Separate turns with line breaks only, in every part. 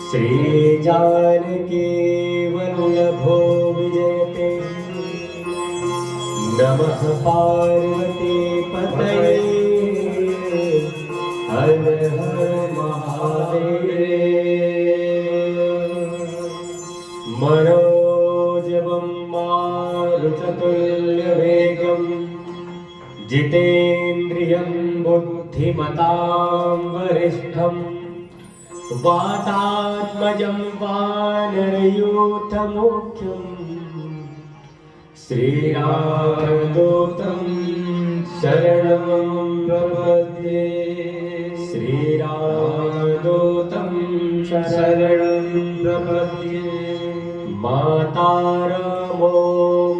श्री जानकी वल्लभो विजयते। नमः पार्वती पतये हर हर महादेव। मनोजवं मारुततुल्यवेगं जितेन्द्रियं बुद्धिमतां वरिष्ठं वातात्मजं वानरयूथमुख्यं श्रीरामदूतं शरणं प्रपद्ये। श्रीरामदूतं शरणं प्रपद्ये। माता रामो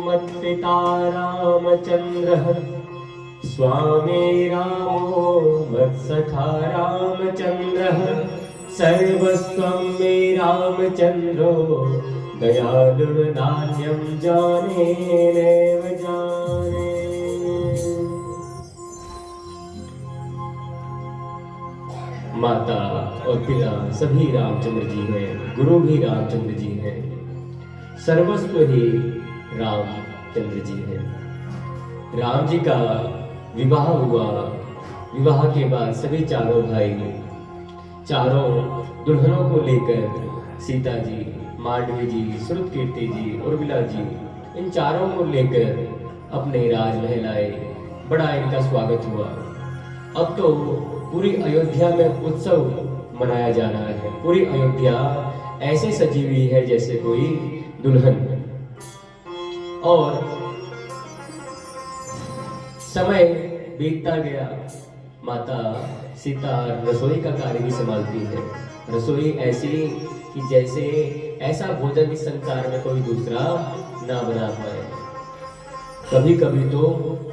मत्पिता रामचन्द्रः स्वामी रामो मत्सखा रामचन्द्रः सर्वस्वं मे रामचन्द्रो दयालुर्नान्यं जाने नैव जाने। माता और पिता सभी रामचंद्र जी हैं, गुरु भी रामचंद्र जी हैं, सर्वस्व ही रामचंद्र जी हैं। राम जी का विवाह हुआ। विवाह के बाद सभी चारों भाई चारों दुल्हनों को लेकर सीता जी, मांडवी जी, श्रुतकीर्ति जी, उर्मिला जी, इन चारों को लेकर अपने राजमहल आए। बड़ा इनका स्वागत हुआ। अब तो पूरी अयोध्या में उत्सव मनाया जा रहा है। पूरी अयोध्या ऐसे सजी हुई है जैसे कोई दुल्हन। और समय बीतता गया। माता सीता रसोई का कार्य भी संभालती है। रसोई ऐसी कि जैसे ऐसा भोजन इस संसार में कोई दूसरा ना बना पाए। कभी कभी तो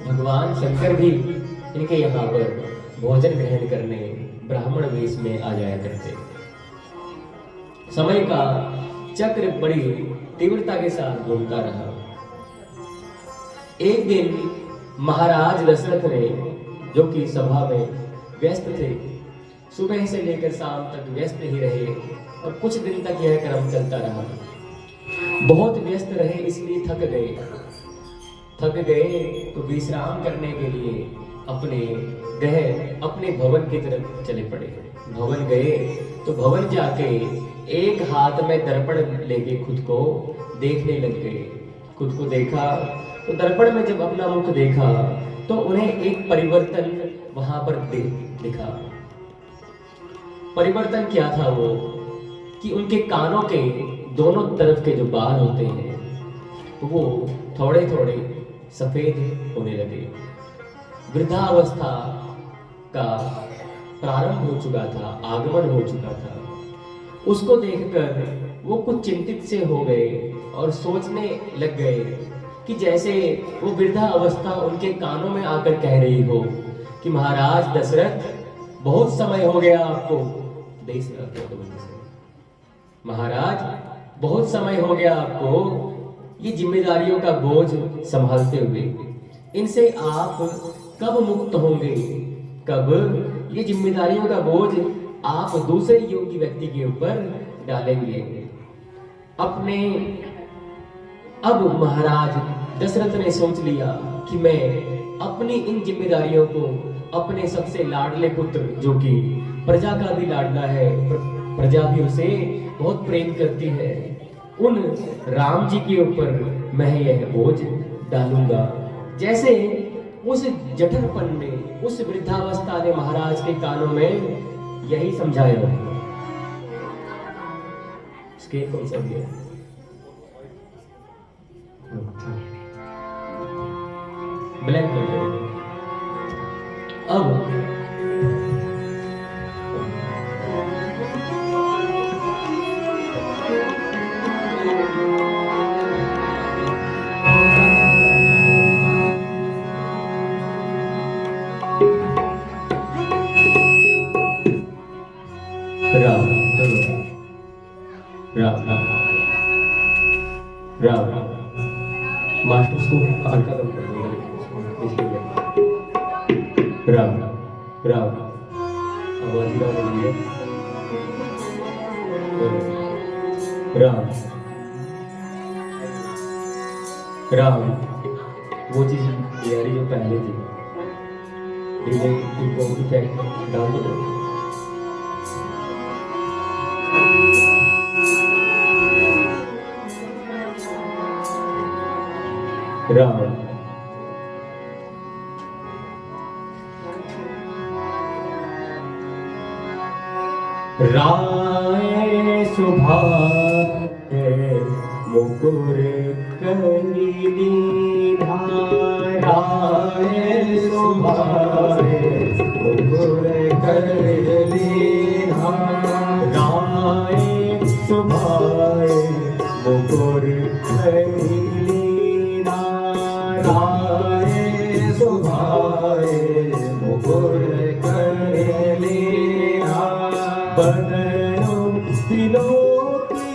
भगवान शंकर भी इनके यहाँ पर भोजन ग्रहण करने ब्राह्मण वेश में आ जाया करते। समय का चक्र बड़ी तीव्रता के साथ घूमता रहा। एक दिन महाराज दशरथ ने, जो कि सभा में व्यस्त थे, सुबह से लेकर शाम तक व्यस्त ही रहे और कुछ दिन तक यह क्रम चलता रहा। बहुत व्यस्त रहे इसलिए थक गए तो विश्राम करने के लिए अपने भवन की तरफ चले पड़े। भवन गए तो भवन जाके एक हाथ में दर्पण लेके खुद को देखने लग गए। खुद को देखा तो दर्पण में जब अपना मुख देखा तो उन्हें एक परिवर्तन वहां पर दिखा। परिवर्तन क्या था वो कि उनके कानों के दोनों तरफ के जो बाल होते हैं वो थोड़े थोड़े सफेद होने लगे। वृद्धावस्था का प्रारंभ हो चुका था, आगमन हो चुका था। उसको देखकर वो कुछ चिंतित से हो गए और सोचने लग गए कि जैसे वो वृद्धावस्था उनके कानों में आकर कह रही हो कि महाराज दशरथ, बहुत समय हो गया आपको महाराज, बहुत समय हो गया आपको ये जिम्मेदारियों का बोझ संभालते हुए। इनसे आप कब मुक्त होंगे? कब ये जिम्मेदारियों का बोझ आप दूसरे योग्य व्यक्ति के ऊपर डालेंगे? अब महाराज दशरथ ने सोच लिया कि मैं अपनी इन जिम्मेदारियों को अपने सबसे लाडले पुत्र, जो कि प्रजा का भी लाडला है, प्रजा भी उसे बहुत प्रेम करती है, उन राम जी के ऊपर मैं यह बोझ डालूंगा। जैसे उस जठरपन ने, उस वृद्धावस्था ने महाराज के कानों में यही समझाया। स्केल कौन सा दिया? ब्लैक कर दो। अब राम राम मास्टर उसको हल्का कम कर दो। राम राम आवाज राम बोलिए राम राम। वो चीज तैयारी जो पहले थी डिले इफेक्ट डाल दो। राम राय सुभाते मुकुर करी राय सुभाते मुकुर करी राय सुभाए मुकुर करी राय सुभाए मुकुर करी बदनो त्रिलोकी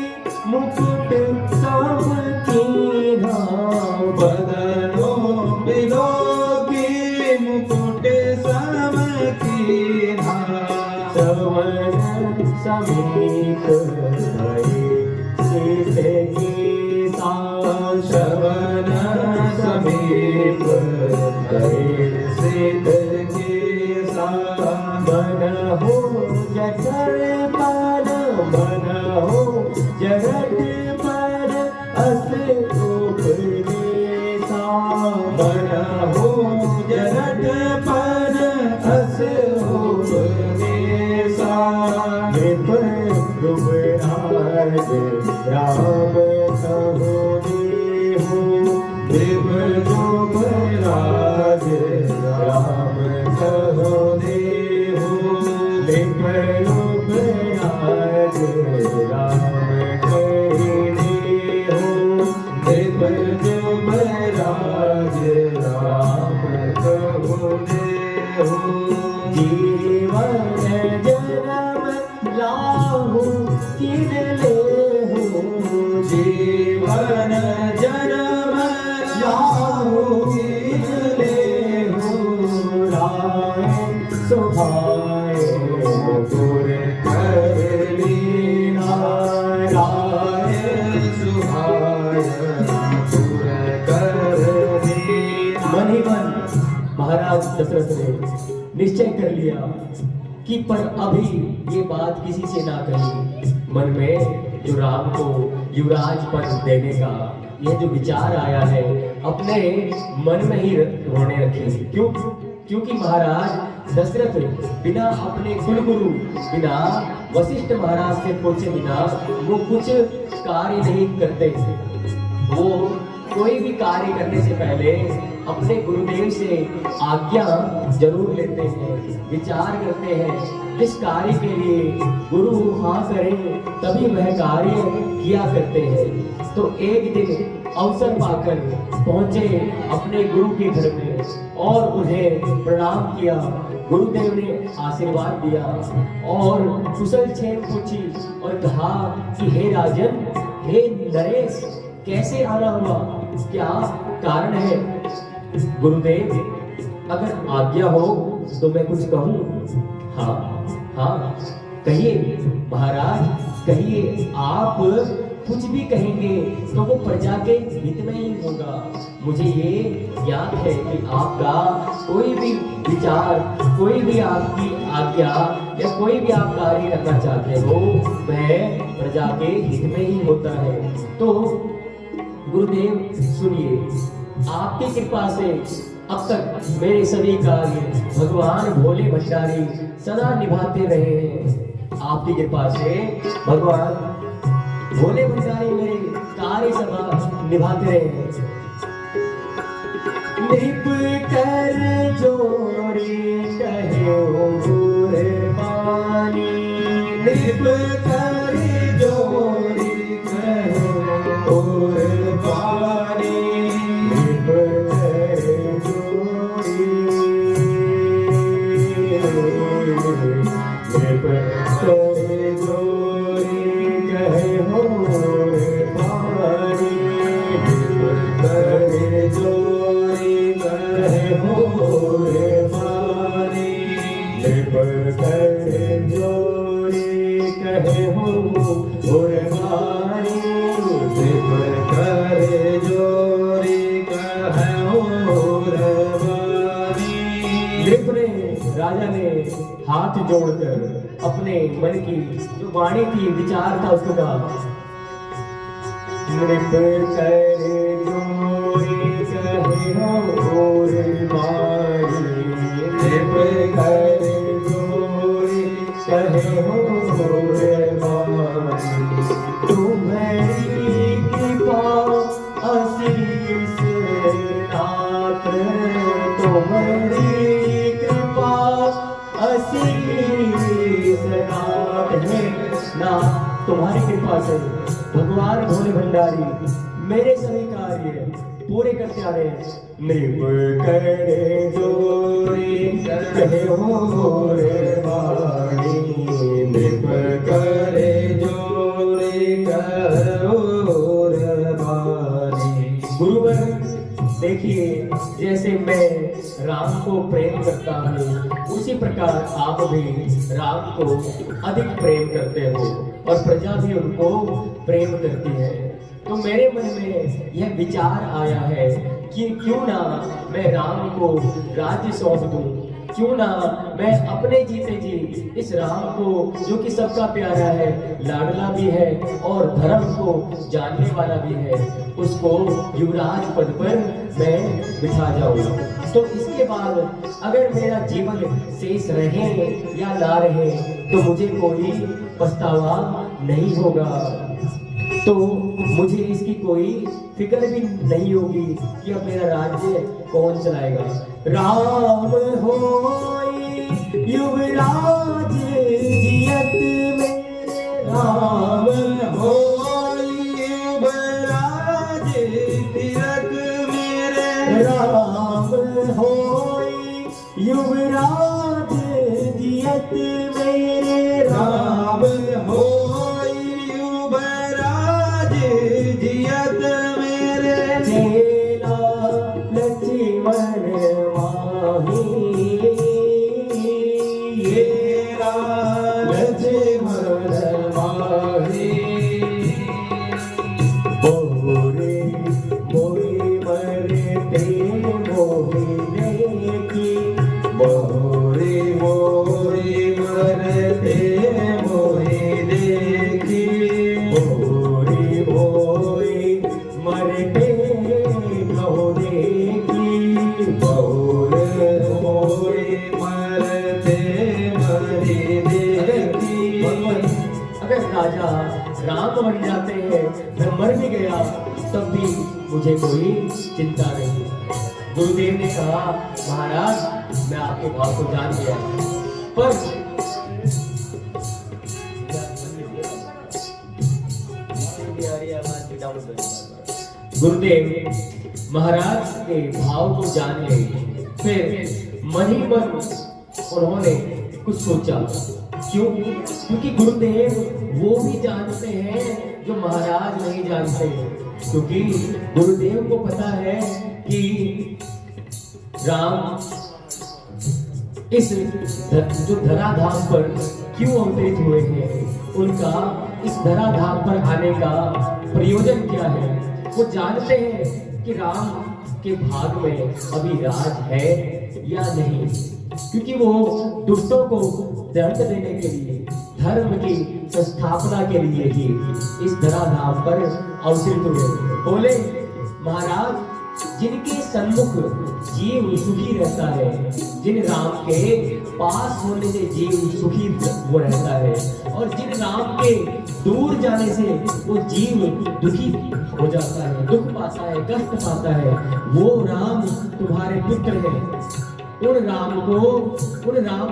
मुकुट समकीना बदनो त्रिलोकी मुकुट समकीना समन समीप भये सीते की सा शवन समीप भये सीते की सा मन हो जठर पर मन हो जगत पर अस उपदेशा मन हो जगत पर अस उपदेशा नृप युवराज राम कहो देहु नृप युवराज राम कहो देहु नृप युवराज राम कही देहु नृप युवराज राम कहो देहु जीवन जन्म लाहु किन लेहु जीवन जन्म लाहु किन लेहु राय सुभाए मुकुर करी राय सुभाए मुकुर करी। मन ही मन महाराज दशरथ ने निश्चय कर लिया कि पर अभी ये बात किसी से ना कही। मन में जो राम को युवराज पद देने का यह जो विचार आया है अपने मन में ही रोने रखी। क्योंकि महाराज दशरथ बिना अपने कुलगुरु बिना वशिष्ठ महाराज से पूछे बिना वो कुछ कार्य नहीं करते। वो कोई भी कार्य करने से पहले अपने गुरुदेव से आज्ञा जरूर लेते हैं, विचार करते हैं। जिस कार्य के लिए गुरु हाँ करे तभी वह कार्य किया करते हैं। तो एक दिन अवसर पाकर पहुंचे अपने गुरु के घर में और उन्हें प्रणाम किया। गुरुदेव ने आशीर्वाद दिया और कुशल क्षेम पूछी और कहा कि हे राजन, हे नरेश, कैसे आना हुआ, क्या कारण है? गुरुदेव अगर आज्ञा हो तो मैं कुछ कहूँ। हाँ कहिए महाराज, कहिए। आप कुछ भी कहेंगे तो वो प्रजा के हित में ही होगा। मुझे ये याद है कि आपका कोई भी विचार, कोई भी आपकी आज्ञा या कोई भी आप कार्य करना चाहते हो वह प्रजा के हित में ही होता है। तो गुरुदेव सुनिए, आपकी कृपा से अब तक मेरे सभी कार्य भगवान भोले भंडारी सदा निभाते रहे हैं। आपकी कृपा से भगवान भोले भंडारी मेरे कार्य सदा निभाते रहे हैं। नृप कर जोरी कहे कुर्बानी, नृप कर जोरी कहे कुर्बानी, नृप कर जोरी नृप कर जोरी कहे हो पानी, नृप कर जोरी कहे हो पानी। राजा ने हाथ जोड़कर अपने मन की जो वाणी थी, विचार था, उसको कहा, नृप कर जोरे कहे और मारी, नृप कर जोरे कहे और मारी, तुम्हारी कृपा आशीष नाथ, तुम्हारी ना तुम्हारी कृपा से भगवान भोले भंडारी मेरे सभी कार्य पूरे करते आ रहे हैं। नृप करे जोरे कहे हो रे वाणी, नृप करे जोरे कहो रे वाणी। गुरुवर देखिए, जैसे मैं राम को प्रेम करता हूँ, उसी प्रकार आप भी राम को अधिक प्रेम करते हो और प्रजा भी उनको प्रेम करती है। तो मेरे मन में यह विचार आया है कि क्यों ना मैं राम को राज्य सौंप दूं, क्यों ना मैं अपने जीते जी इस राम को, जो कि सबका प्यारा है, लाडला भी है और धर्म को जानने वाला भी है, उसको युवराज पद पर मैं बिठा जाऊं। तो इसके बाद अगर मेरा जीवन शेष रहे या ना रहे तो मुझे कोई पछतावा नहीं होगा, तो मुझे इसकी कोई फिक्र भी नहीं होगी कि अब मेरा राज्य कौन चलाएगा। राम होई युवराज जियत मेरे, राम होई युवराज जियत मेरे, राम होई युवराज जियत मेरे, राम होई युवराज जियत मेरे, चेला लक्ष्मण माही, येरा लक्ष्मण माही, बोरे मोहि मरते मोहि देखी, बोरे मोहि मरते मोहि देखी, बोरे मोहि मरते कहो देखी, बोरे मोहि मरते मरि देखी। अगर राजा राम बन जाते हैं, मैं मर भी गया तब भी मुझे कोई चिंता नहीं। गुरुदेव ने कहा, महाराज मैं आपके भाव को जान गया, पर गुरुदेव महाराज के भाव को जान ले, फिर मन ही मन उन्होंने कुछ सोचा। क्यों? क्योंकि गुरुदेव वो भी जानते हैं जो महाराज नहीं जानते, क्योंकि गुरुदेव को पता है कि राम इस जो धराधाम पर क्यों अवतरित हुए हैं, उनका इस धराधाम पर आने का प्रयोजन क्या है। वो जानते हैं कि राम के भाग में अभी राज है या नहीं, क्योंकि वो दुष्टों को दंड देने के लिए, धर्म की संस्थापना के लिए ही इस धराधाम पर अवतरित हुए। बोले, महाराज जिनके सन्मुख जीव सुखी रहता है, जिन राम के पास होने से जीव सुखी वो रहता है, और जिन राम के दूर जाने से वो जीव दुखी हो जाता है, दुख पाता है, कष्ट पाता है, वो राम तुम्हारे पुत्र हैं। उन राम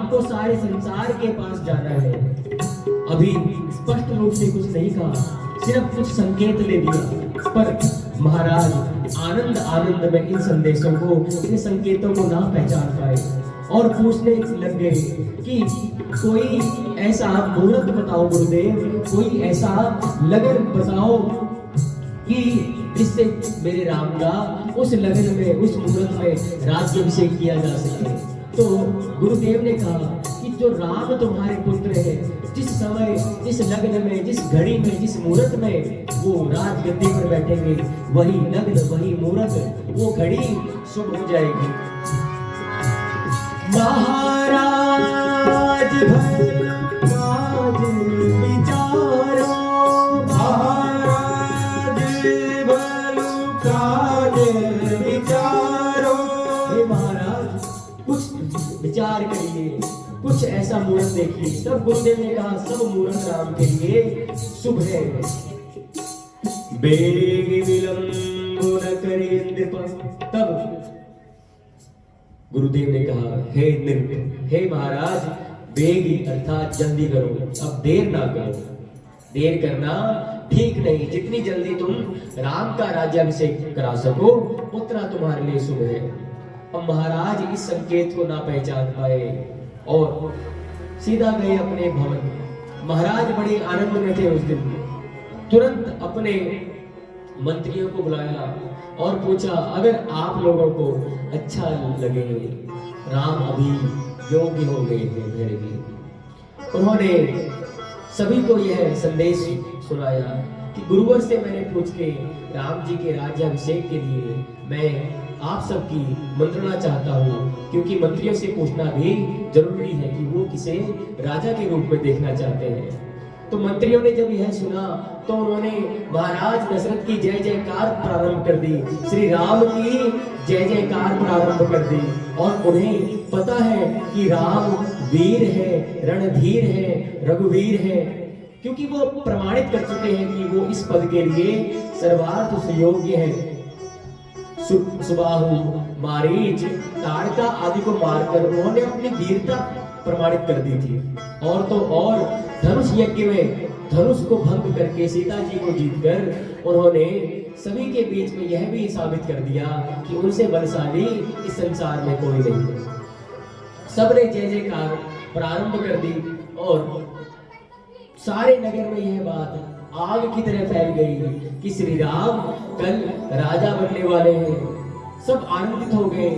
को सारे संसार के पास जाना है। अभी स्पष्ट रूप से कुछ नहीं कहा, सिर्फ कुछ संकेत दे दिया, पर महाराज आनंद आनंद में इन संदेशों को, इन संकेतों को ना पहचान पाए और पूछने लग गए कि कोई ऐसा मुहूर्त बताओ गुरुदेव, कोई ऐसा लगन बताओ कि जिससे मेरे राम का उस लगन में, उस मुहूर्त में राज्याभिषेक किया जा सके। तो गुरुदेव ने कहा कि जो राम तुम्हारे पुत्र है, जिस समय, जिस लग्न में, जिस घड़ी में, जिस मुहूर्त में वो राजगद्दी पर बैठेंगे, वही लग्न, वही मुहूर्त, वो घड़ी शुभ हो जाएगी। महाराज भलकाज विचारो, महाराज भलकाज विचारो। हे महाराज, कुछ विचार करिए, कुछ ऐसा मुहूर्त देखिए। तब गुरुदेव ने कहा सब मुहूर्त राम के लिए शुभ है। बेग विलंब न करे नृप। तब गुरुदेव ने कहा हे नृप, हे महाराज, बेग अर्थात जल्दी करो, अब देर ना करो। देर करना ठीक नहीं। जितनी जल्दी तुम राम का राज्याभिषेक करा सको उतना तुम्हारे लिए शुभ है। अब महाराज इस संकेत को ना पहचान पाए और सीधा गए अपने भवन। महाराज बड़े आनंद में थे उस दिन। तुरंत अपने मंत्रियों को बुलाया और पूछा अगर आप लोगों को अच्छा लगे, राम अभी योग्य हो गए हैं मेरे लिए। उन्होंने सभी को यह संदेश सुनाया कि गुरुवर से मैंने पूछ के राम जी के राज्याभिषेक के लिए मैं आप सबकी मंत्रणा चाहता हूँ, क्योंकि मंत्रियों से पूछना भी जरूरी है कि वो किसे राजा के रूप में देखना चाहते हैं। तो मंत्रियों ने जब यह सुना तो उन्होंने महाराज दशरथ की जय जयकार प्रारंभ कर दी, श्री राम की जय जयकार प्रारंभ कर दी। और उन्हें पता है कि राम वीर है, रणधीर है, रघुवीर है, क्योंकि वो प्रमाणित कर चुके हैं कि वो इस पद के लिए सर्वार्थ सुयोग्य है। सुबाहु, मारीच, ताड़का आदि को मारकर उन्होंने अपनी वीरता प्रमाणित कर दी थी। और तो और धनुष यज्ञ में धनुष को भंग करके सीता जी को जीतकर उन्होंने सभी के बीच में यह भी साबित कर दिया कि उनसे बलशाली इस संसार में कोई नहीं। सबने जय जयकार प्रारंभ कर दी और सारे नगर में यह बात आग की तरह फैल गई कि श्री राम कल राजा बनने वाले हैं। सब आनंदित हो गए,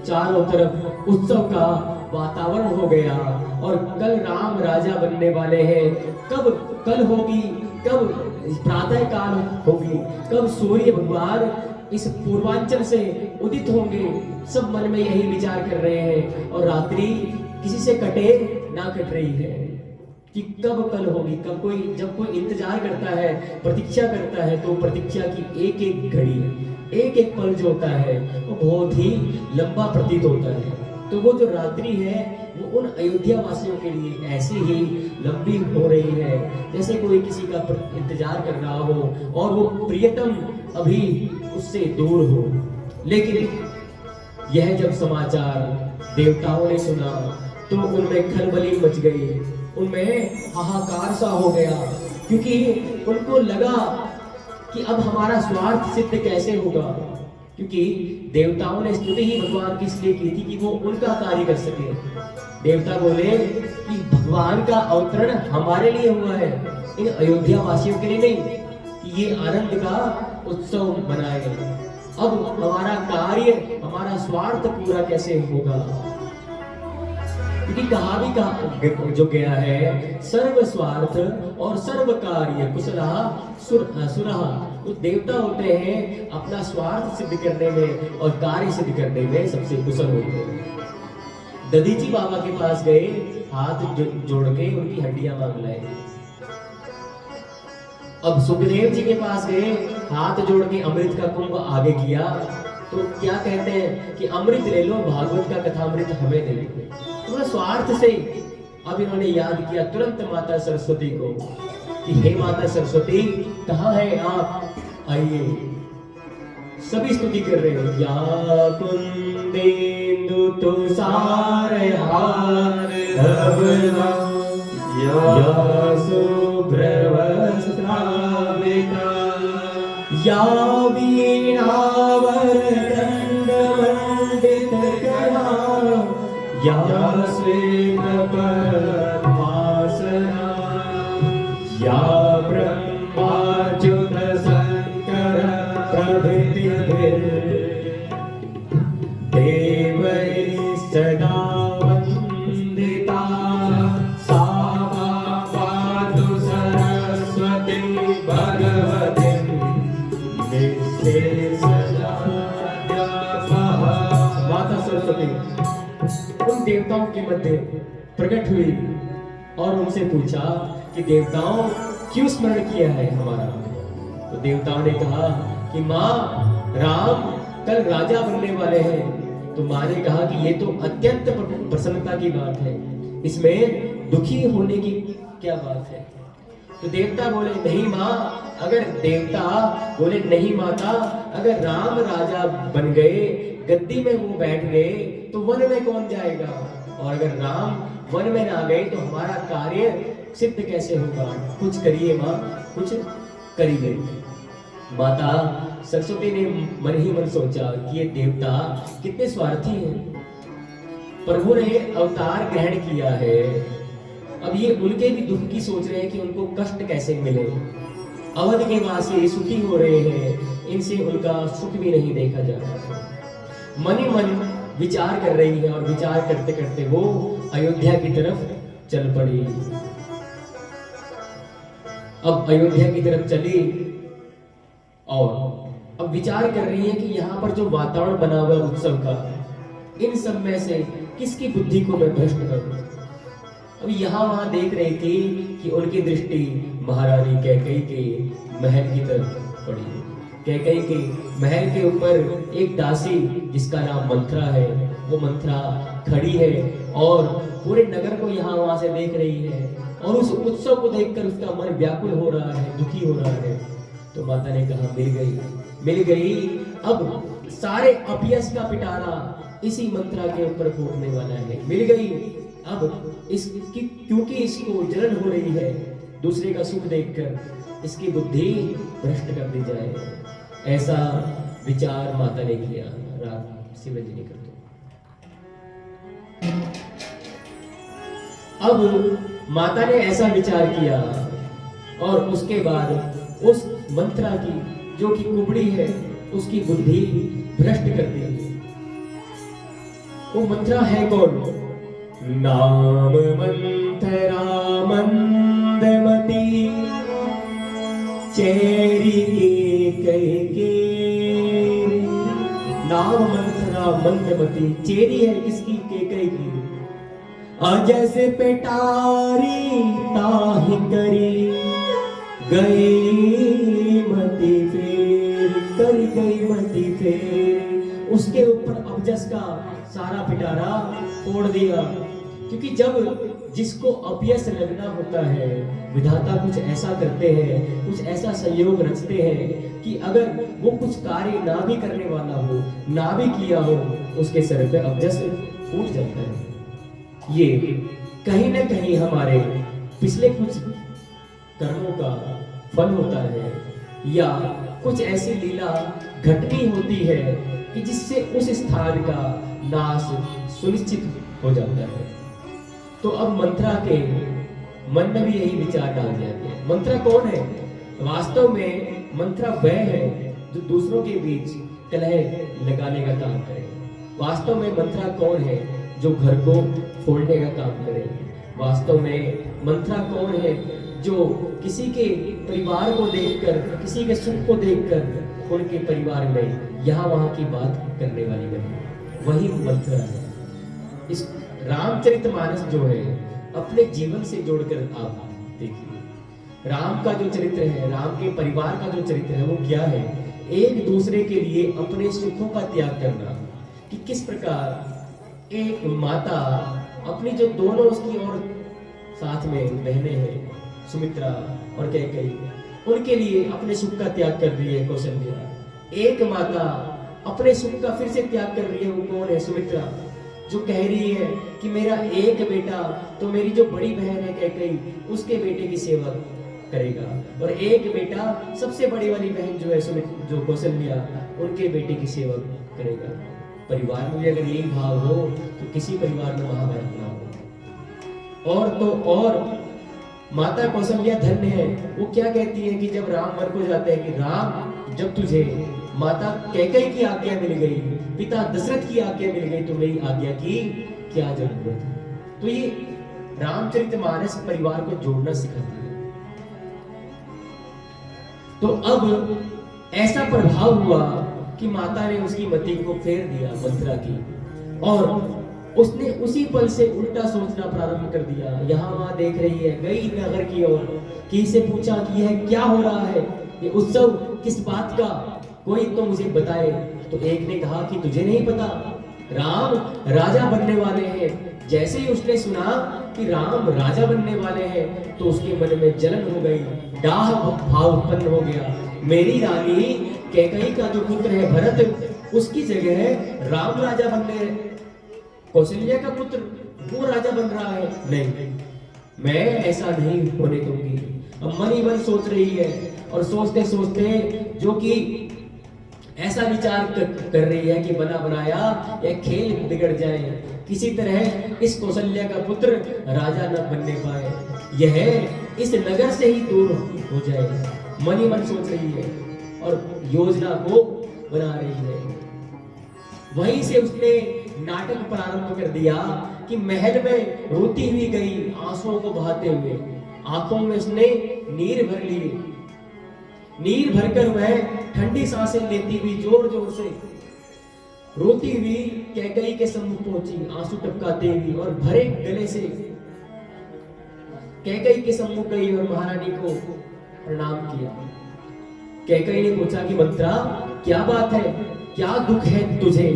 चारों तरफ उत्सव का वातावरण हो गया और कल राम राजा बनने वाले हैं। कब कल होगी, कब प्रातः काल होगी, कब सूर्य भगवान इस पूर्वांचल से उदित होंगे, सब मन में यही विचार कर रहे हैं। और रात्रि किसी से कटे ना कट रही है कि कब कल होगी, कब कोई, जब कोई इंतजार करता है, प्रतीक्षा करता है, तो प्रतीक्षा की एक एक घड़ी, एक एक पल जो होता है वो बहुत ही लंबा प्रतीत होता है। तो वो जो रात्रि है वो उन अयोध्या वासियों के लिए ऐसी ही लंबी हो रही है जैसे कोई किसी का इंतजार कर रहा हो और वो प्रियतम अभी उससे दूर हो। लेकिन यह जब समाचार देवताओं ने सुना तो उनमें खलबली मच गई, उनमें हाहाकार सा हो गया, क्योंकि उनको लगा कि अब हमारा स्वार्थ सिद्ध कैसे होगा। क्योंकि देवताओं ने स्तुति ही भगवान की इसलिए की थी कि वो उनका कार्य कर सके। देवता बोले कि भगवान का अवतरण हमारे लिए हुआ है, इन अयोध्या वासियों के लिए नहीं, कि ये आनंद का उत्सव मनाए। अब हमारा कार्य, हमारा स्वार्थ पूरा कैसे होगा। क्योंकि कहा भी कहा जो गया है, सर्व स्वार्थ और सर्व कार्य कुशलः सुरः। तो देवता होते हैं अपना स्वार्थ सिद्ध करने में और कार्य सिद्ध करने में सबसे कुशल होते हैं। दधीची बाबा के पास गए, हाथ जोड़ के उनकी हड्डियां मांग लाए। अब सुखदेव जी के पास गए, हाथ जोड़ के अमृत का कुंभ आगे किया, तो क्या कहते हैं कि अमृत ले लो, भागवत का कथामृत हमें दे दो। तो स्वार्थ से अब इन्होंने याद किया तुरंत माता सरस्वती को कि हे माता सरस्वती, कहाँ है आप, आइए। सभी स्तुति कर रहे हैं, या कुंदेन्दु तुषार हार धवला, या शुभ्र वस्त्रावृता, या वीणावर दंडवंदित करा, या श्वेत पद्मासना, या ब्रह्माच्युत शंकर प्रभृतिभिर् देवैः सदा वन्दिता, सा सरस्वती उन देवताओं के मध्य प्रकट हुई और उनसे पूछा कि देवताओं क्यों स्मरण किया है हमारा। तो देवताओं ने कहा कि माँ, राम कल राजा बनने वाले हैं। तो माँ ने कहा कि ये तो अत्यंत प्रसन्नता की बात है, इसमें दुखी होने की क्या बात है। तो देवता बोले नहीं माँ, अगर देवता बोले नहीं माता, अगर राम राजा बन गए, गद्दी में वो बैठ गए तो वन में कौन जाएगा, और अगर राम वन में ना गए तो हमारा कार्य सिद्ध कैसे होगा। कुछ करिए माँ, कुछ करिए। माता सरस्वती ने मन ही मन सोचा कि ये देवता कितने स्वार्थी हैं। प्रभु ने अवतार ग्रहण किया है, अब ये उनके भी दुख की सोच रहे हैं कि उनको कष्ट कैसे मिले। अवध के वासी सुखी हो रहे हैं, इनसे उनका सुख भी नहीं देखा जा रहा। मन ही मन विचार कर रही है और विचार करते करते वो अयोध्या की तरफ चल पड़ी। अब अयोध्या की तरफ चली और अब विचार कर रही है कि यहाँ पर जो वातावरण बना हुआ उत्सव का, इन सब में से किसकी बुद्धि को मैं भ्रष्ट करूं। अब यहाँ वहां देख रही थी कि उनकी दृष्टि महारानी कैकेयी के महल की तरफ पड़ी। कैकेयी के महल के ऊपर एक दासी जिसका नाम मंथरा है, वो मंथरा खड़ी है और पूरे नगर को यहाँ वहां से देख रही है और उस उत्सव को देखकर उसका मन व्याकुल हो रहा है, दुखी हो रहा है। तो माता ने कहा मिल गई। अब सारे अपयश का पिटारा इसी मंत्रा के ऊपर फूटने वाला है। मिल गई। अब इसकी क्योंकि इसको जलन हो रही है दूसरे का सुख देखकर, इसकी बुद्धि भ्रष्ट कर दी जाए, ऐसा विचार माता ने किया। राग शिवरंजनी कर दो। अब माता ने ऐसा विचार किया और उसके बाद उस मंत्रा की जो कि कुबड़ी है उसकी बुद्धि भ्रष्ट कर दी। वो मंत्रा है कौन? नाम मंथरा मंदमती चेरी के नाम मंथरा मंदमती, चेरी है किसकी? केकई की। जैसे पेटारी ताहि करी गई मती फेर, कर गई मती फेर। उसके ऊपर अपजस का सारा पिटारा फोड़ दिया। क्योंकि जब जिसको अपयश लगना होता है, विधाता कुछ ऐसा करते हैं, कुछ ऐसा संयोग रचते हैं कि अगर वो कुछ कार्य ना भी करने वाला हो, ना भी किया हो, उसके सर पे अपयश फूट जाता है। ये कहीं ना कहीं हमारे पिछले कुछ कर्मों का फल होता है या कुछ ऐसी लीला घटनी होती है कि जिससे उस स्थान का नाश सुनिश्चित हो जाता है। तो अब मंत्रा के मन में भी यही विचार डाल दिया गया। मंत्रा कौन है? वास्तव में मंत्रा वह है जो दूसरों के बीच कलह लगाने का काम करे। वास्तव में मंत्रा कौन है? जो घर को फोड़ने का काम करे। वास्तव में मंत्रा कौन है? जो किसी के परिवार को देखकर, किसी के सुख को देखकर उनके परिवार में यहाँ वहाँ की बात करने वाली बनी, वही मंत्रा है। इस रामचरितमानस जो है अपने जीवन से जोड़कर आप देखिए, राम का जो चरित्र है, राम के परिवार का जो चरित्र है वो क्या है? एक दूसरे के लिए अपने सुखों का त्याग करना। कि किस प्रकार एक माता अपनी जो दोनों उसकी और साथ में बहनें हैं, सुमित्रा और कैकेयी, उनके लिए अपने सुख का त्याग कर रही है कौशल्या। एक माता अपने सुख का फिर से त्याग कर रही है, वो कौन है? सुमित्रा, जो कह रही है कि मेरा एक बेटा तो मेरी जो बड़ी बहन है कैकेयी, उसके बेटे की सेवा करेगा, और एक बेटा सबसे बड़ी वाली बहन जो है जो कौशल्या, उनके बेटे की सेवा करेगा। परिवार में भी अगर यही भाव हो तो किसी परिवार में महाभारत ना हो। और तो और माता कौशल्या धन्य है। वो क्या कहती है कि जब राम मर को जाते हैं कि राम, जब तुझे माता कैकेयी की आज्ञा मिल गई, पिता दशरथ की आज्ञा मिल गई, तो मेरी आज्ञा की क्या जरूरत है। तो ये रामचरितमानस परिवार को जोड़ना सिखाती है। तो अब ऐसा प्रभाव हुआ कि माता ने उसकी मति को फेर दिया मंत्रा की। और उसने उसी पल से उल्टा सोचना प्रारंभ कर दिया। यहाँ वहां देख रही है, गई नगर की ओर, किसी से पूछा कि यह क्या हो रहा है, ये उत्सव किस बात का, कोई तो मुझे बताए। तो एक ने कहा कि तुझे नहीं पता, राम राजा बनने वाले हैं। जैसे ही उसने सुना कि राम राजा बनने वाले हैं तो उसके मन में जलन हो गई, डाह भाव उत्पन्न हो गया। मेरी रानी कैकेयी का जो पुत्र है भरत, उसकी जगह राम राजा बनने, कौशल्या का पुत्र वो राजा बन रहा है, नहीं, मैं ऐसा नहीं होने दूंगी। अब मन ही मन सोच रही है और सोचते सोचते जो कि ऐसा विचार कर रही है कि बना बनाया यह खेल बिगड़ जाए, किसी तरह इस कौशल्या का पुत्र राजा न बनने पाए, यह इस नगर से ही दूर हो जाए। मन ही मन सोच रही है और योजना को बना रही है। वहीं से उसने नाटक प्रारंभ कर दिया कि महल में रोती हुई गई, आंसुओं को बहाते हुए, आंखों में उसने नीर भर लिए। नीर भरकर वह ठंडी सांसें लेती हुई जोर जोर से रोती हुई कैकेयी के सम्मुख पहुंची, आंसू टपकाते हुई, और भरे गले से कैकेयी के सम्मुख गई और महारानी को प्रणाम किया। कैकेयी ने पूछा कि मंत्रा, क्या बात है, क्या दुख है तुझे,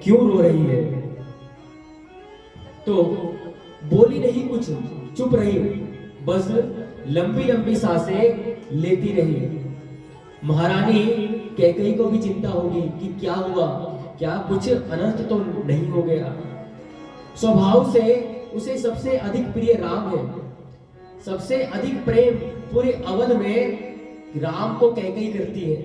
क्यों रो रही है? तो बोली नहीं कुछ, चुप रही, बस लंबी लंबी सांसें लेती रही। महारानी कैकेयी को भी चिंता होगी कि क्या हुआ, क्या कुछ अनर्थ तो नहीं हो गया। स्वभाव से उसे सबसे अधिक प्रिय राम है, सबसे अधिक प्रेम पूरे अवध में राम को कैकेयी करती है।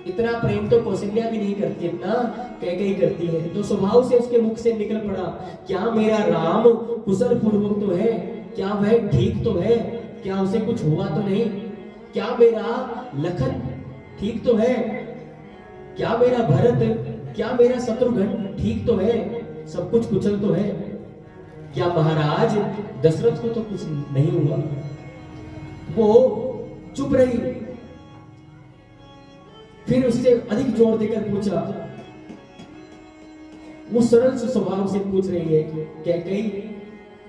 इतना प्रेम तो कौशल्या भी नहीं करती, इतना कैकेयी करती है। तो स्वभाव से उसके मुख से निकल पड़ा, क्या मेरा राम कुशल पूर्वक तो है, क्या वह ठीक तो है, क्या उसे कुछ हुआ तो नहीं, क्या मेरा लखन ठीक तो है, क्या मेरा भरत, क्या मेरा शत्रुघ्न ठीक तो है, सब कुछ कुशल तो है, क्या महाराज दशरथ को तो कुछ नहीं हुआ? वो चुप रही, फिर उससे अधिक जोर देकर पूछा, वो सरल स्वभाव से पूछ रही है, कैकेयी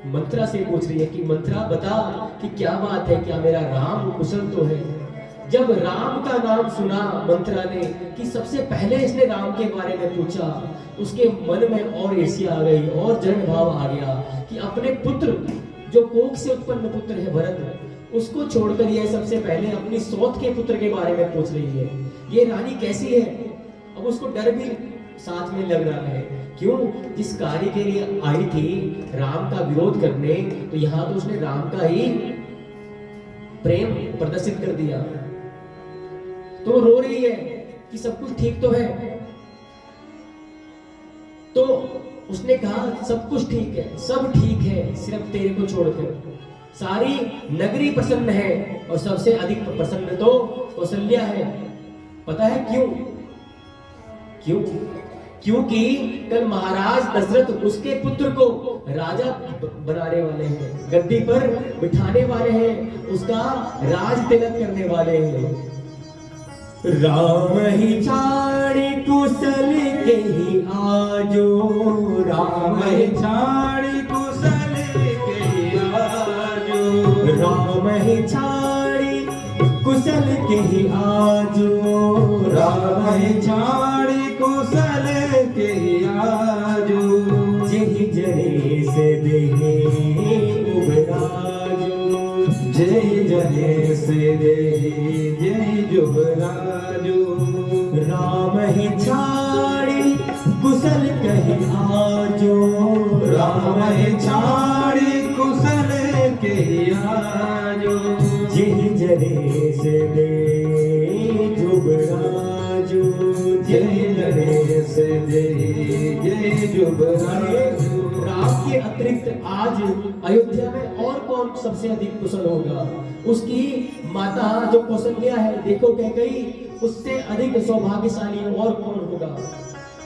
मंत्रा से पूछ रही है कि मंत्रा बता कि क्या बात है, क्या मेरा राम कुशल तो है? जब राम का नाम सुना मंत्रा ने कि सबसे पहले इसने राम के बारे में पूछा, उसके मन में और ईर्ष्या आ गई और जलन भाव आ गया कि अपने पुत्र, जो कोख से उत्पन्न पुत्र है भरत, उसको छोड़कर यह सबसे पहले अपनी सौत के पुत्र के बारे में पूछ रही है। ये रानी कैसी है? अब उसको डर भी साथ में लग रहा है, क्यों? जिस कार्य के लिए आई थी राम का विरोध करने, तो यहाँ तो उसने राम का ही प्रेम प्रदर्शित कर दिया। तो रो रही है कि सब कुछ ठीक तो है। तो उसने कहा सब कुछ ठीक है, सब ठीक है, सिर्फ तेरे को छोड़कर। सारी नगरी प्रसन्न है और सबसे अधिक प्रसन्न तो कौशल्या है। पता है क्यों? क्यों? क्योंकि कल महाराज दशरथ उसके पुत्र को राजा बनाने वाले हैं, गद्दी पर बिठाने वाले हैं, उसका राज तिलक करने वाले हैं। राम ही छाड़ी कुशल के ही आजो, राम ही छाड़ी कुशल के ही आजो, राम ही छाड़ी कुशल के ही आजो, राम ही छाड़ी कुशल के ही आजो, जही जने से देहे उबराजो, जय जने से देहे जय जुबराजो, राम ही छाड़ी कुशल कही आजो, राम ही छाड़ी कुशल के आजो, जय जने से दे जुबराजो, जय जने से दे जय जुबराजो। राम के अतिरिक्त आज अयोध्या में और कौन सबसे अधिक कुशल होगा? उसकी माता जो कौशल्या है, देखो कैकेयी, उससे अधिक सौभाग्यशाली और कौन होगा?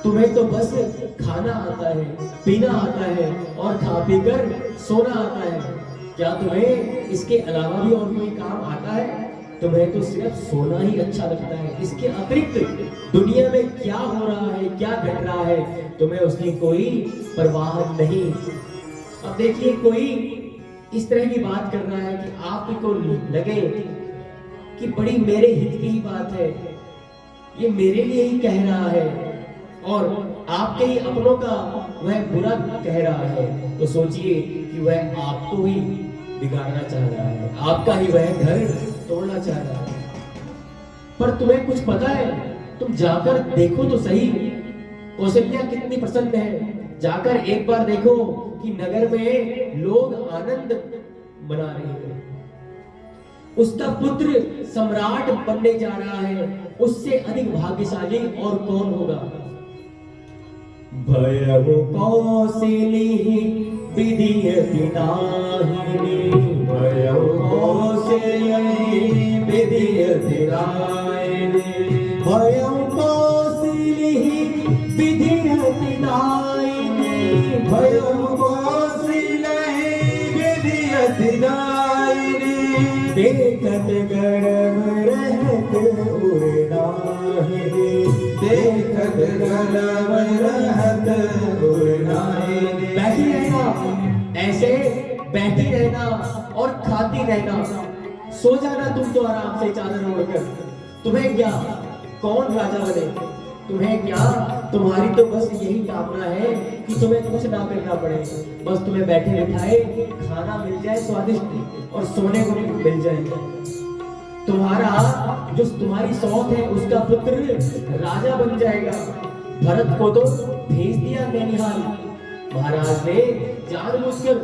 तुम्हें तो बस खाना आता है, पीना आता है और खा पीकर सोना आता है। क्या तुम्हें इसके अलावा भी और कोई काम आता है? तुम्हें तो सिर्फ सोना ही अच्छा लगता है, इसके अतिरिक्त दुनिया में क्या हो रहा है, क्या घट रहा है, तुम्हें उसकी कोई परवाह नहीं। अब देखिए, कोई इस तरह की बात कर रहा है कि आपको लगे कि बड़ी मेरे हित की ही बात है, ये मेरे लिए ही कह रहा है और आपके ही अपनों का वह बुरा कह रहा है, तो सोचिए कि वह आपको ही बिगाड़ना चाह रहा है, आपका ही वह घर तोड़ना चाह रहा है। पर तुम्हें कुछ पता है? तुम जाकर देखो तो सही, कौशल्या कितनी प्रसन्न है। जाकर एक बार देखो कि नगर में लोग आनंद मना रहे हैं, उसका पुत्र सम्राट बनने जा रहा है, उससे अधिक भाग्यशाली और कौन होगा। भयं कौसली विधियति दाहिनी, भयं कौसली विधियति दाहिनी, भयं कौसली विधियति दाहिनी, भयं कौसली विधियति दाहिनी, देखत गर्भ रहत उरनाहिनी, देखत गर्भ रहत उरनाहिनी। बैठी रहना, ऐसे बैठी रहना और खाती रहना, सो जाना तुम तो आराम से चादर ओढ़कर। तुम्हें क्या, कौन राजा बने, तुम्हें क्या, तुम्हारी तो बस यही कामना है कि तुम्हें कुछ ना करना पड़े, बस तुम्हें बैठे बिठाए खाना मिल जाए स्वादिष्ट और सोने को मिल जाए। तुम्हारी सौत है, उसका पुत्र राजा बन जाएगा। भरत को तो भेज दिया नैनिहाल, महाराज ने जानबूझकर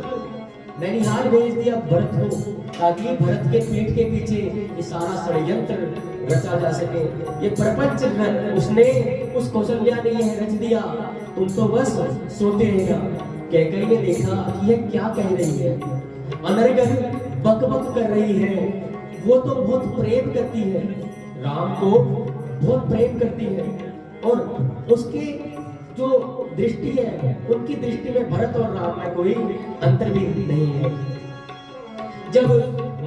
नैनिहाल भेज दिया भरत को, ताकि भरत के पीठ के पीछे ये सारा षड्यंत्र रचा जा सके। ये प्रपंच उसने, उस कौशल्या ने यह रच दिया, तुम तो बस सोते रहेगा। कैकेयी ने देखा कि यह क्या कह रही है, अनर्गल बकबक कर रही है, वो तो बहुत प्रेम करती है, राम को बहुत प्रेम करती है, और उसके जो दृष्टि है, उनकी दृष्टि में भरत और राम में कोई अंतर भी नहीं है। जब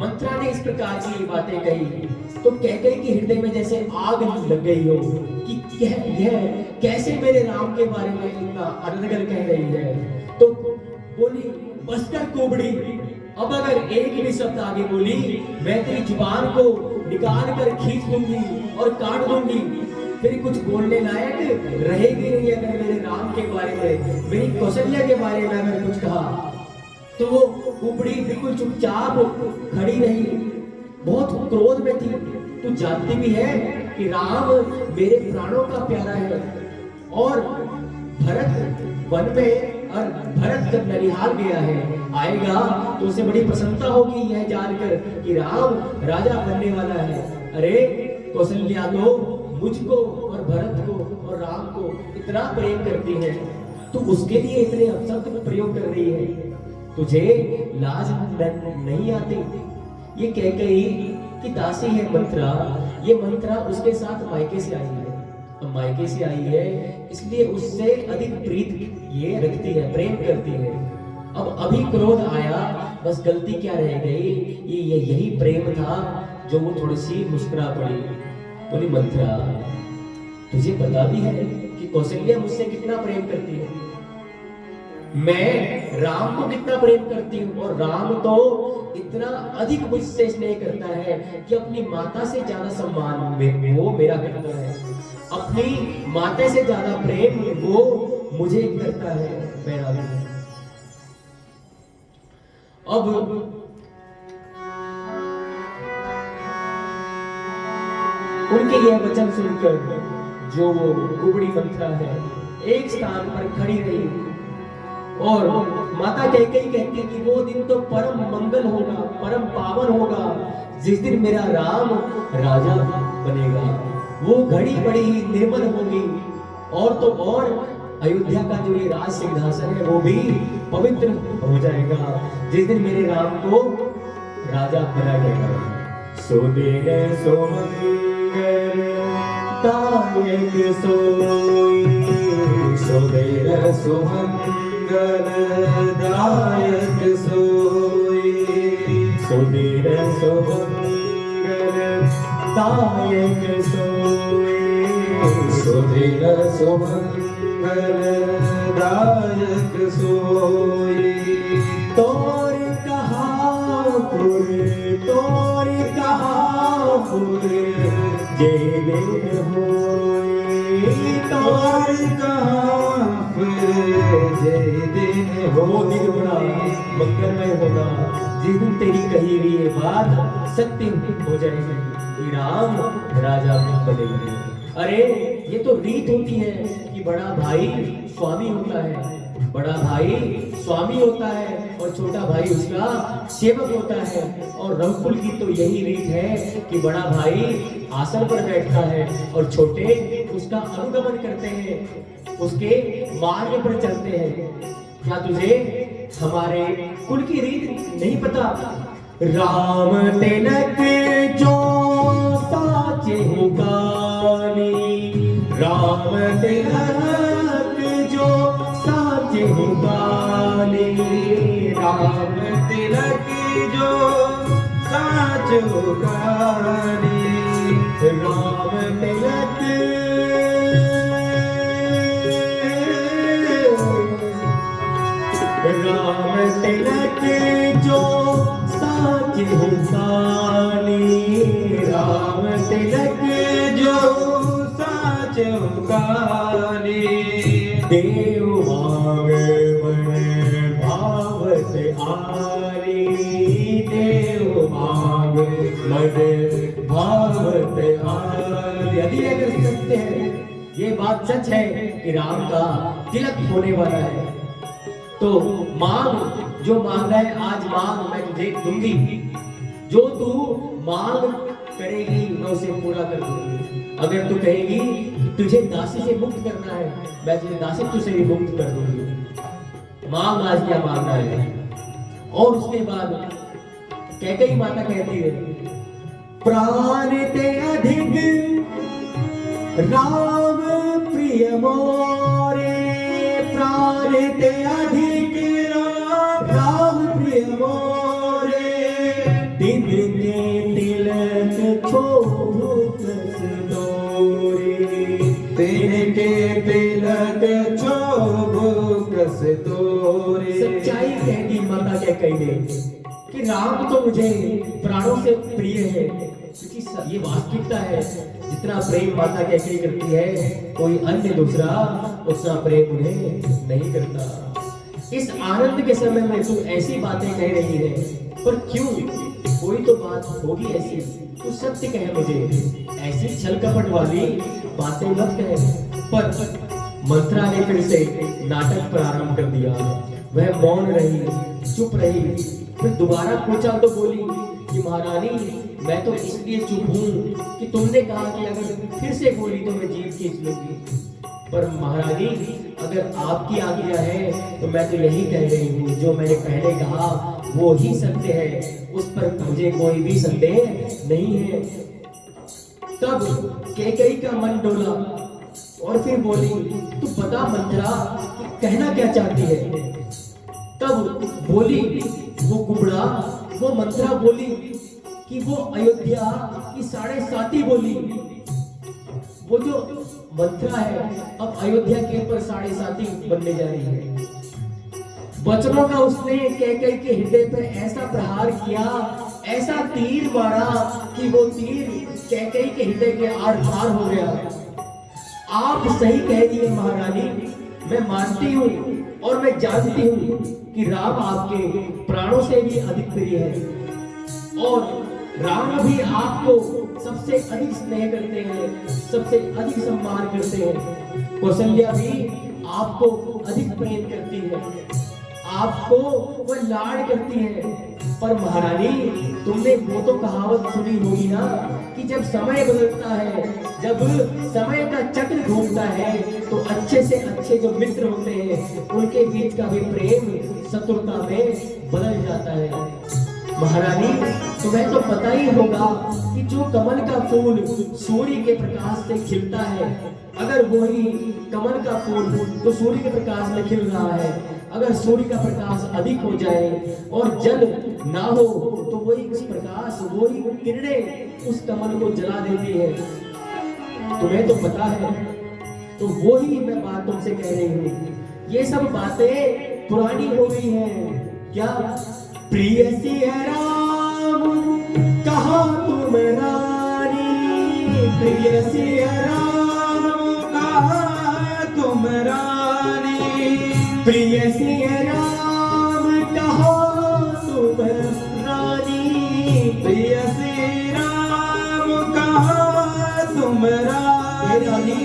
मंत्रा ने इस प्रकार की बातें कही तो कैकेयी के हृदय में जैसे आग लग गई हो कि यह कैसे मेरे राम के बारे में इतना अनर्गल कह रही है। तो बोली, बसकर कुबड़ी, अब अगर एक भी शब्द आगे बोली मैं तेरी जुबान को निकाल कर खींच दूंगी और काट दूंगी, फिर कुछ बोलने लायक रहेगी नहीं। अगर मेरे राम के बारे में, मेरी कौशल्या के बारे में अगर कुछ कहा तो वो कुबड़ी बिल्कुल चुपचाप खड़ी रही, बहुत क्रोध में थी। तू जानती भी है कि राम मेरे प्राणों का प्यारा है, और भरत वन में, और भरत जब ननिहाल गया है, आएगा तो उसे बड़ी प्रसन्नता होगी यह जानकर कि राम राजा बनने वाला है। अरे कौशल्या तो मुझको और भरत को और राम को इतना प्रेम करती है, तो उसके लिए इतने अपशब्द प्रयोग कर रही है, तुझे लाज नहीं आती। ये कैकेयी की दासी है मंत्रा, ये मंत्रा उसके साथ मायके से आई है, अब मायके से आई है इसलिए उससे अधिक प्रीत ये रखती है, प्रेम करती है। अब अभी क्रोध आया, बस गलती क्या रह गई, ये यही प्रेम था जो वो थोड़ी सी मुस्कुरा पड़ी। बोली, मंत्रा तुझे पता भी है कि कौशल्या मुझसे कितना प्रेम करती है, मैं राम को कितना प्रेम करती हूँ, और राम तो इतना अधिक मुझसे स्नेह करता है कि अपनी माता से ज्यादा सम्मान वो मेरा करता है, अपनी माता से ज्यादा प्रेम वो मुझे करता है, मेरा भी। अब उनके यह वचन सुनकर जो वो कुबड़ी मंत्रा है एक स्थान पर खड़ी रही, और माता कैकेयी कहती है कि वो दिन तो परम मंगल होगा, परम पावन होगा, जिस दिन मेरा राम राजा बनेगा। वो घड़ी बड़ी ही निर्मल होगी, और तो और अयोध्या का जो ये राज सिंहासन है वो भी पवित्र हो जाएगा जिस दिन मेरे राम को राजा बना जाएगा। सुदिन सुमंगल दायक सोई, सुदिन सुमंगल दायक सोई, सुदिन सुमंगल दायक सोए,
सुदिन सुमंगल दायक सोई।
तोर कहापुर, तोर कहापुर जे दिन होए,
तोर कहापुर जे दिन
वो दिन बड़ा मंगलमय होगा जिस दिन तेरी कही हुई ये बात सत्य हो जाएगी कि राम राजा बनेंगे। अरे ये तो रीत होती है कि बड़ा भाई स्वामी होता है, बड़ा भाई स्वामी होता है और छोटा भाई उसका सेवक होता है। और रघुकुल की तो यही रीत है कि बड़ा भाई आसन पर बैठता है और छोटे उसका अनुगमन करते हैं, उसके मार्ग पर चलते हैं। क्या तुझे हमारे कुल की रीत नहीं पता? राम तिलक जो साचे हुकानी, राम तिलक जो साचे हुकानी,
राम तिलक जो साच हुकानी,
राम तिलक राम तिलक जो साच हुकानी, राम तिलक
जो साच हुकानी।
देव मांग मन भावत आरी, देव मांग मन भावत आरी। यदि अगर सत्य है, ये बात सच है कि राम का तिलक होने वाला है, तो मांग, जो मांग है आज मांग, मैं तुझे दूंगी। जो तू मांग करेगी मैं उसे पूरा कर दूंगी। अगर तू कहेगी कि तुझे दासी से मुक्त करना है, मैं तुझे दासी से भी मुक्त कर दूंगी। मांग आज क्या मांगना है। और उसके बाद कैकेयी माता कहती है, प्राण ते अधिक राम प्रिय मोरे, प्राण ते अधिक राम प्रिय मोरे, दिन के तिलक छोड़ दोरे,
दिन के तिलक छोड़ कस तोरे।
सच्चाई कह दी माता कैकेयी ने कि राम तो मुझे प्राणों से प्रिय है, क्योंकि ये वास्तविकता है। जितना प्रेम माता कैकेयी करती है कोई अन्य दूसरा उतना प्रेम उन्हें नहीं करता। इस आनंद के समय में तू ऐसी बातें कह रही है, पर क्यों? कोई तो बात होगी ऐसी, तू सत्य कहे मुझे, ऐसी छल कपट वाली बातें मत कहे। पर मंत्रा ने फिर से नाटक प्रारंभ कर दिया। वह मौन रही, चुप रही, फिर दोबारा पूछा तो बोली कि महारानी, मैं तो इसलिए चुप हूँ कि तुमने कहा कि अगर फिर से बोली तो मैं जीभ खींच लूंगी। पर महारानी, अगर आपकी आज्ञा है तो मैं तो यही कह रही हूँ, जो मैंने पहले कहा वो ही सत्य है, उस पर मुझे कोई भी संदेह नहीं है। तब कैकेयी का मन डोला और फिर बोली, तू बता मंत्रा कि कहना क्या चाहती है? तब बोली वो कुबड़ा, वो मंत्रा बोली कि वो अयोध्या की 7.5 बोली। वो जो मंत्रा है अब अयोध्या के ऊपर 7.5 बनने जा रही है। वचनों का उसने कैकेयी के हृदय पर ऐसा प्रहार किया, ऐसा तीर मारा कि वो तीर कैकेयी के हृदय के आर पार हो गया। आप सही कह दिए महारानी, मैं मानती हूँ और मैं जानती हूँ कि राम आपके प्राणों से भी अधिक प्रिय है, और राम भी आपको सबसे अधिक स्नेह करते हैं, सबसे अधिक सम्मान करते हैं। कौशल्या भी आपको अधिक प्रेम करती है, आपको वो लाड करती है। पर महारानी, तुमने वो तो कहावत सुनी होगी ना कि जब समय बदलता है, जब समय का चक्र घूमता है, तो अच्छे से अच्छे जो मित्र होते हैं उनके बीच का भी प्रेम शत्रुता में बदल जाता है। महारानी, तुम्हें तो पता ही होगा कि जो कमल का फूल सूर्य के प्रकाश से खिलता है, अगर वही कमल का फूल तो सूर्य के प्रकाश में खिल रहा है, अगर सूर्य का प्रकाश अधिक हो जाए और जल ना हो तो वही उस प्रकाश, वही किरणें उस कमल को जला देती है। तुम्हें तो पता है, तो वही मैं बात तुमसे कह रही हूँ। ये सब बातें पुरानी हो गई हैं। क्या प्रिय सिया राम कहा तुम रानी,
प्रिय सिया राम कहा तुम रानी,
प्रिय सिया राम कहा तुम रानी,
प्रिय श्री राम कहा तुम रानी।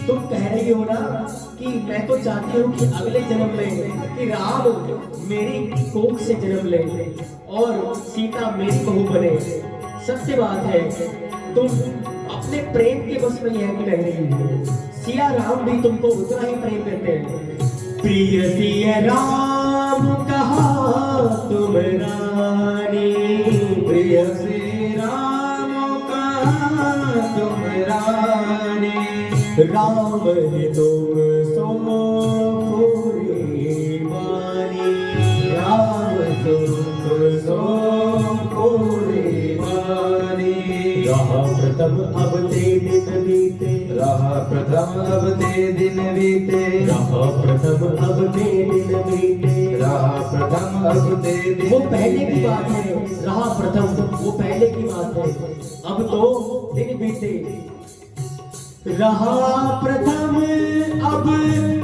तुम कह रही हो ना कि मैं तो चाहती हूँ कि अगले जन्म में कि राम मेरी कोख से जन्म ले और सीता मेरी बहू बने। सत्य बात है, तुम अपने प्रेम के बस में यह कह रही हो। सिया राम भी तुमको उतना ही प्रेम करते हैं। प्रिय सिया राम कहा तुम रानी,
प्रिय श्री राम कहा तुम रानी,
राम है तुम सो पूरी बानी,
राम तुम सो पूरी बानी।
रहा प्रथम अब ते दिन बीते,
रहा प्रथम अब ते दिन बीते,
रहा प्रथम अब ते दिन बीते।
रहा प्रथम अब ते दिन
वो पहले की बात है, रहा प्रथम वो पहले की बात है। अब तो दिन बीते, रहा प्रथम अब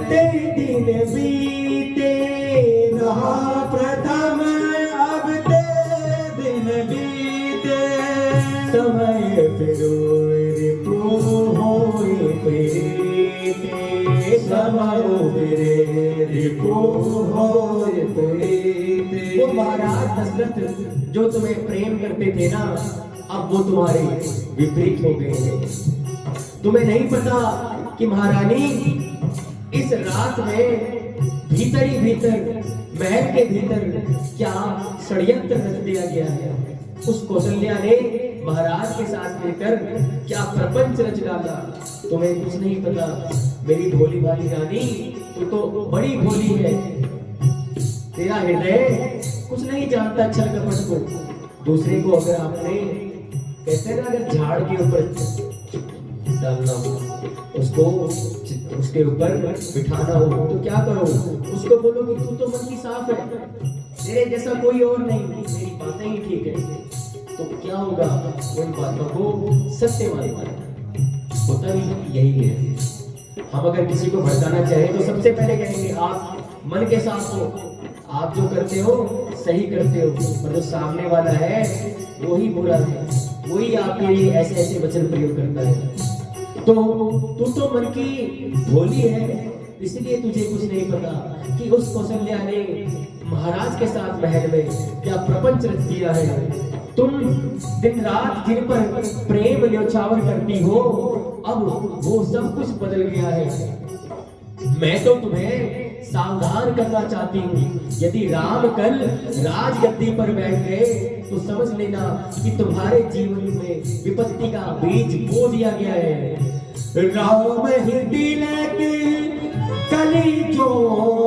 ते दिन बीते,
रहा प्रथम अब ते दिन बीते।
समय फिरो रिपु होए प्रीते, समय फिरे
रिपु होए प्रीते।
वो महाराज दशरथ जो तुम्हें प्रेम करते थे ना, अब वो तुम्हारे विपरीत हो गए हैं। तुम्हें नहीं पता कि महारानी इस रात में भीतर ही भीतर महल के भीतर क्या षड्यंत्र रच दिया गया है। उस कौशल्या ने महाराज के साथ मिलकर क्या प्रपंच रच डाला। तुम्हें कुछ नहीं पता मेरी भोली भाली रानी, तू तो बड़ी भोली है। तेरा हृदय कुछ नहीं जानता छल कपट को। दूसरे को अगर आपने कहते हैं ना, अगर झाड़ के ऊपर डालना हो, उसको उसके ऊपर बिठाना हो तो क्या करो, उसको बोलो कि तू तो मन की साफ है, तेरे जैसा कोई और नहीं, मेरी बातें ही ठीक है। तो क्या होगा, उन बातों को सत्य मानेगा। होता भी यही है। हम अगर किसी को भड़काना चाहें तो सबसे पहले कहेंगे आप मन के साफ हो, आप जो करते हो सही करते हो, पर जो सामने वाला है वही बुरा है, वही आपके लिए ऐसे ऐसे वचन प्रयोग करता है। तो तू तो मन की भोली है, इसलिए तुझे कुछ नहीं पता कि उस कौशल्या ने महाराज के साथ महल में क्या प्रपंच रच दिया है। तुम दिन रात जिन पर प्रेम न्योछावर करती हो, अब वो सब कुछ बदल गया है। मैं तो तुम्हें सावधान करना चाहती हूँ। यदि राम कल राजगद्दी पर बैठ गए तो समझ लेना कि तुम्हारे जीवन में विपत्ति का बीज बो दिया गया है। राम ही तिलक कली जो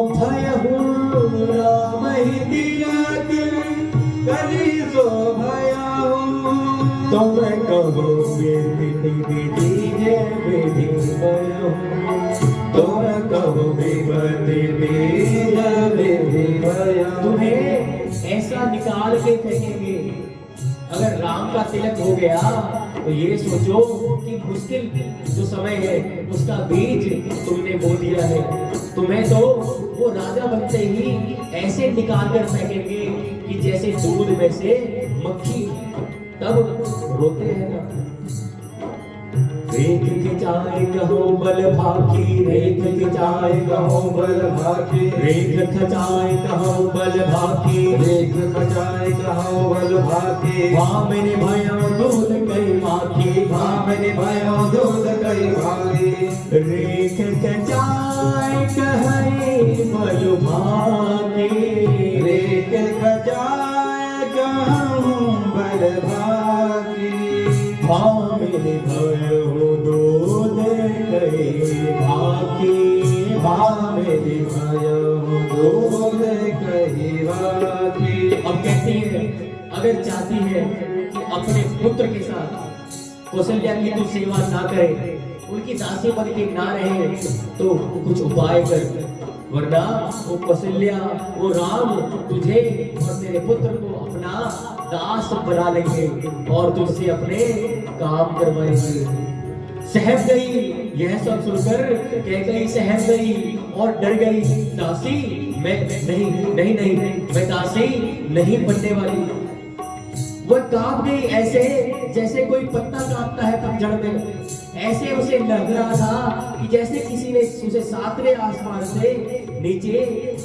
भयहु, राम ही तिलक
कली जो भयहु।
तुम कहो विधि विधि जय विधि भयहु,
तुम कहो विपत्ति बीज विधि भयहु।
तुम्हें ऐसा निकाल के फेंकेंगे। अगर राम का तिलक हो गया तो ये सोचो कि मुश्किल जो समय है उसका बीज तुमने बो दिया है। तुम्हें तो वो राजा बनते ही ऐसे निकाल कर फेंकेंगे कि जैसे दूध में से मक्खी तब रोते हैं ना। रेख खिंचाए कहो बल भाकी, रेख खिंचाए कहो बल भाकी, रेख खिंचाए कहो बल भाकी,
रेख खचाए कहो बल भाकी।
भामिनी भयो दूध कई माखी,
भामिनी भयो दूध कई भागी।
रेख खिंचाए कहे बल भाकी,
रेख खचाए कहो बल भागी।
भामिनी भयो दूध कई माखी,
भामिनी भयो दूध कही बाकी।
अब कहती है अगर चाहती है कि अपने पुत्र के साथ कौशल्या की तू सेवा ना करे, उनकी दासी बन के ना रहे, तो कुछ उपाय कर, वरना वो कौशल्या वो राम तुझे और तेरे पुत्र को अपना दास बना लेंगे और तुझसे अपने काम करवाएंगे। सहम गई, यह सब सुनकर कैकेयी सहम गई और डर गई। दासी मैं नहीं, मैं दासी नहीं बनने वाली। वह कांप गई ऐसे जैसे कोई पत्ता कांपता है पतझड़ में। ऐसे उसे लग रहा था कि जैसे किसी ने उसे सातवें आसमान से नीचे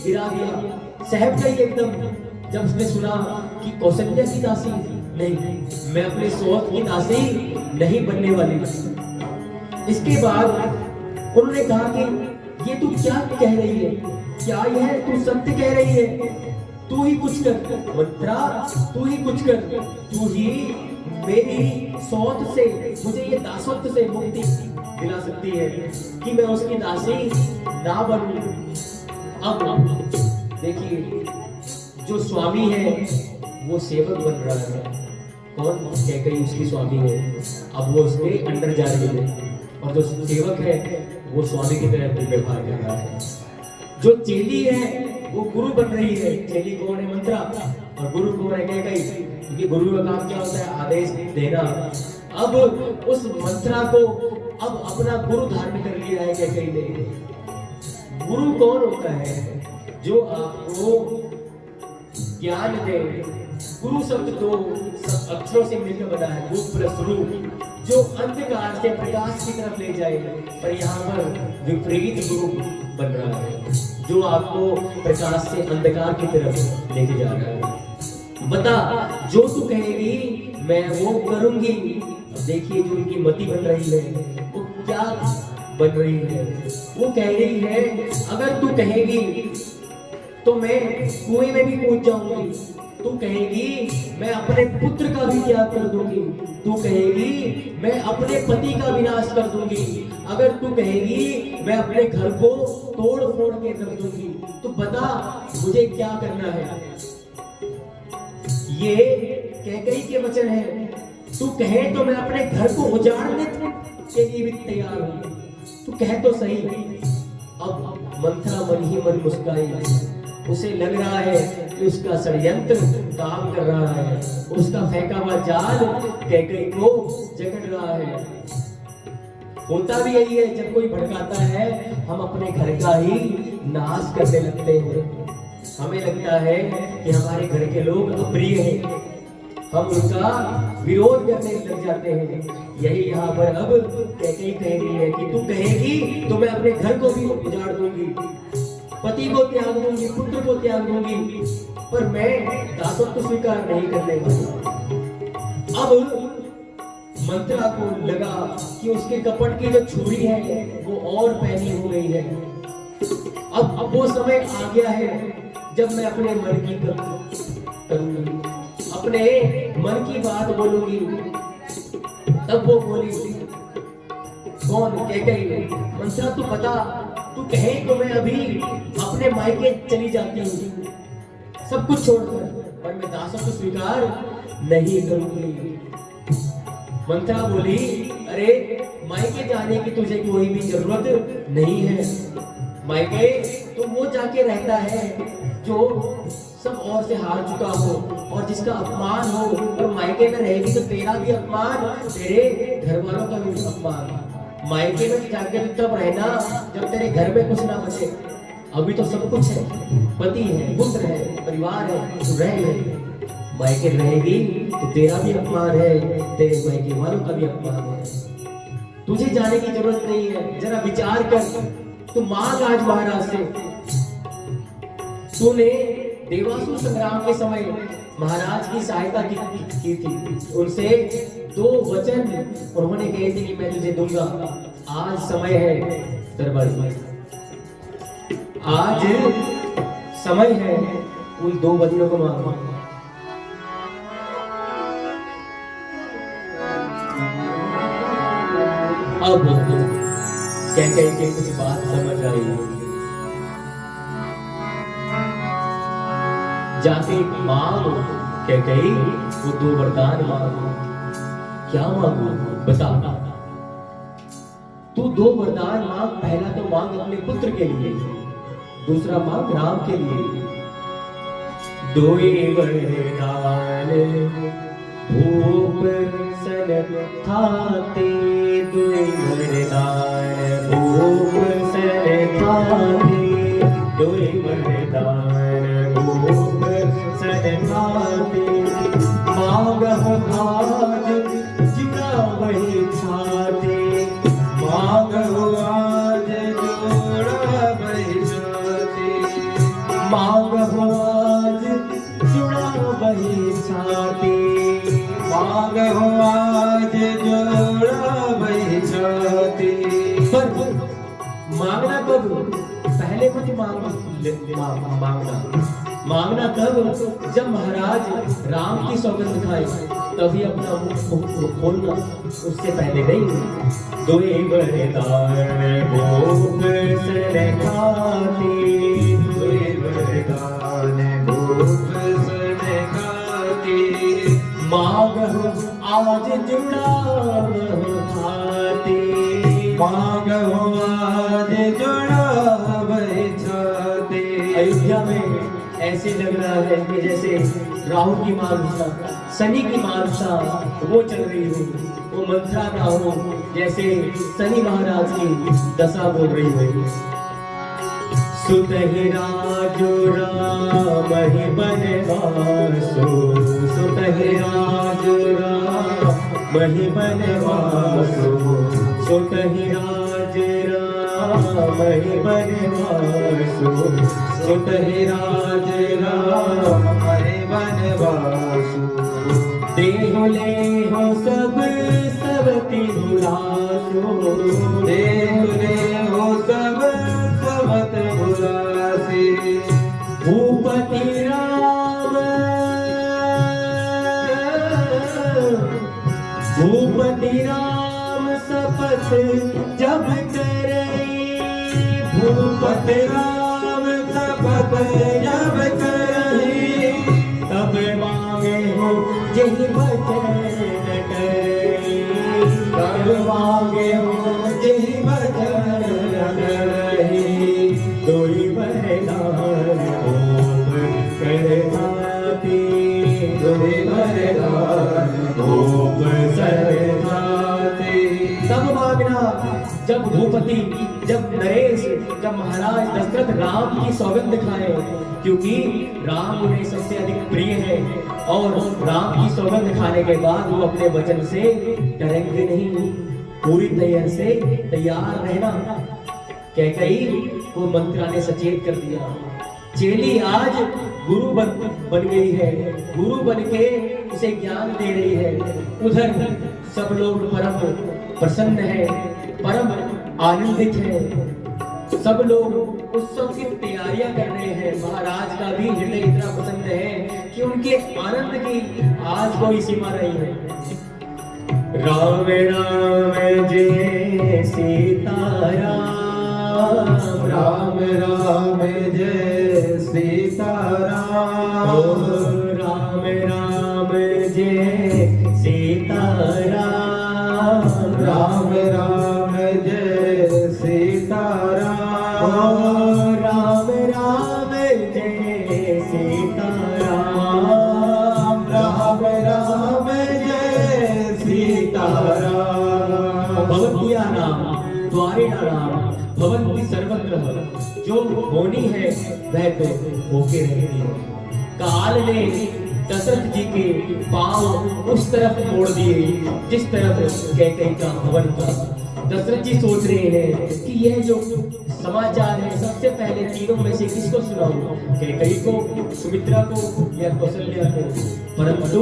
गिरा दिया। सहम गई एकदम जब उसने सुना कि कौशल्या की दासी नहीं, मैं अपने सोच की दासी नहीं बनने वाली। इसके बाद उन्होंने कहा कि ये तू क्या कह रही है, क्या यह तू सत्य कह रही है? तू ही कुछ कर मंत्रा, तू ही कुछ कर, तू ही मेरी सोच से मुझे ये दासत्व से मुक्ति दिला सकती है कि मैं उसकी दासी ना बनूं। अब देखिए जो स्वामी है वो सेवक बन रहा है। कौन? कैकेयी उसकी स्वामी है। अब वो उसके अंडर जा रही है और जो सेवक है वो स्वामी की तरह व्यवहार कर रहा है। जो चेली है वो गुरु बन रही है। चेली कौन है? मंत्रा। और गुरु कौन है? कैकेयी। क्योंकि गुरु का काम क्या होता है? आदेश देना। अब उस मंत्रा को अब अपना गुरु धारण कर लिया है कैकेयी ने। गुरु कौन होता है? जो आपको ज्ञान दे। गुरु शब्द दो अक्षरों से मिलकर बना है, गुरु प्लस रू, जो अंधकार से प्रकाश की तरफ ले जाए। पर यहाँ पर विपरीत गुरु बन रहा है जो आपको प्रकाश से अंधकार की तरफ लेके जा रहा है। बता, जो तू कहेगी मैं वो करूंगी। अब देखिए जो उनकी मति बन रही है वो क्या बन रही है। वो कह रही है अगर तू कहेगी तो मैं कुएं में भी कूद जाऊंगी। तू कहेगी मैं अपने पुत्र का भी त्याग कर दूंगी। तू कहेगी मैं अपने पति का विनाश कर दूंगी। अगर तू कहेगी मैं अपने घर को तोड़ फोड़ के रख दूंगी। तो बता मुझे क्या करना है। ये कैकेयी के वचन है। तू कहे तो मैं अपने घर को उजाड़ने के लिए भी तैयार हूं। तू कहे तो सही। अब मंत्रा मन ही मन मुस्काई। उसे लग रहा है कि उसका षड्यंत्र काम कर रहा है। उसका फेंका हुआ जाल कैकेयी को जकड़ रहा है। होता भी यही है, जब कोई भड़काता है हम अपने घर का ही नाश करने लगते हैं। हमें लगता है कि हमारे घर के लोग अप्रिय हैं, हम उनका विरोध करने लग जाते हैं। यही यहाँ पर अब कैकेयी कह रही है कि तू कहेगी तो मैं अपने घर को भी उजाड़ दूंगी, पति को त्याग दूंगी, पुत्र को त्याग दूंगी, पर मैं दासत्व स्वीकार नहीं करने वाली। अब मंत्रा को लगा कि उसके कपट की जो छुरी है वो और पैनी हो गई है। अब वो समय आ गया है जब मैं अपने मन की करूंगी, अपने मन की बात बोलूंगी। तब वो बोली, कौन? कैकेयी। मंत्रा तू बता, तू कहे तो मैं अभी अपने मायके चली जाती हूँ सब कुछ छोड़कर, पर मैं दासत्व स्वीकार नहीं करूंगी। मंत्रा बोली, अरे मायके जाने की तुझे कोई भी जरूरत नहीं है। मायके तो वो जाके रहता है जो सब और से हार चुका हो और जिसका अपमान हो। और मायके में रहेगी तो तेरा भी अपमान, तेरे घर वालों का भी अपमान। मायके में जाके तब रहना जब तेरे घर में कुछ ना बचे। अभी तो सब कुछ है, पति है, पुत्र है, परिवार है, तो रह ले। मायके रहेगी तो तेरा भी अपमान है, तेरे मायके वालों का भी अपमान है। तुझे जाने की जरूरत नहीं है। जरा विचार कर, तू मांग आज महाराज से। तूने देवासुर संग्राम के समय महाराज की सहायता की थी। उनसे 2 वचन उन्होंने कहे थे कि मैं तुझे दूंगा। आज समय है दरबार, आज समय है उन 2 वचनों को मांगो। अब कैकेयी के कुछ बात समझ आई। जाके मांग कह गई वो 2 वरदान मांग। क्या मांगू बता। तू 2 वरदान मांग। पहला तो मांग अपने पुत्र के लिए, दूसरा मांग राम के लिए। 2 वरदान भूप सन थाते, 2 वरदान भूप सन थाते, 2 वरदान भूप सन थाते। मांगहु आज जुड़ा वही छाते,
मांगहु आज जोड़ा वही छाते।
मांगहु आज जुड़ा वही छाते।
मांगहु आज जोड़ा वही छाते।
पर मांगना कब? पहले कुछ मांगना कब? जब महाराज राम की सौगंध खाए तभी अपना मुख खोलना, उससे पहले नहीं। 2 वरदान भूप सन खाते,
2 वरदान भूप सन खाते।
मांगहु आज जुड़ा खाते।
मांगहु आज जोड़ा वही छाते।
अयोध्या में ऐसे लग रहा है कि जैसे राहु की मानसा, शनि की मानसा वो चल रही हो, वो मंत्रा ना हो, जैसे शनि महाराज की दशा बोल रही हो। सुतहि राजो राम ही बनवासो, सुतहि राजो राम ही बनवासो, सुतहि राज राम ही बनवासो, सुतहि राज राम
हरे बनवासु।
देहो लेहो सब सबति भुलासो,
देव देहो सब सबत भुलासी।
भूपति राम, भूपति राम शपथ जब करे,
भूपति राम शपथ जब करहि।
तब मांगे हो यही वचन करे, तब मांगे हो यही वचन करे। 2 वरदान भूप करताते,
2 वरदान
भूप सरताते। तब मांगना जब भूपति, जब नरेश, जब महाराज दशरथ राम की सौगंध खाए, क्योंकि राम उन्हें सबसे अधिक प्रिय है। और राम की सौगंध खाने के बाद वो अपने वचन से डरेंगे नहीं, पूरी तैयार से तैयार रहना। कैकेयी को मंत्रा ने सचेत कर दिया। चेली आज गुरु बन गई है, गुरु बन के उसे ज्ञान दे रही है। उधर सब लोग परम प्रसन्न है, परम आनंदित है। सब लोग उत्सव की तैयारियां कर रहे हैं। महाराज का भी हृदय इतना पसंद है कि उनके आनंद की आज कोई सीमा नहीं है। राम राम जय सीताराम,
राम राम जय सीताराम।
राम राम जय सीताराम,
राम राम जय सीताराम।
राम राम जय सीताराम,
राम राम जय सीताराम।
भवत्या नाम द्वारेणा राम भवन्ति सर्वत्र। जो होनी है वह तो होके रहती है। काल ने दशरथ जी के पांव उस तरफ मोड़ दिए जिस तरफ कैकेयी का भवन था। दशरथ जी सोच रहे हैं कि यह जो समाचार है सबसे पहले तीनों में से किसको सुनाऊं, कैकेयी को, सुमित्रा को या कौशल्या को। परंतु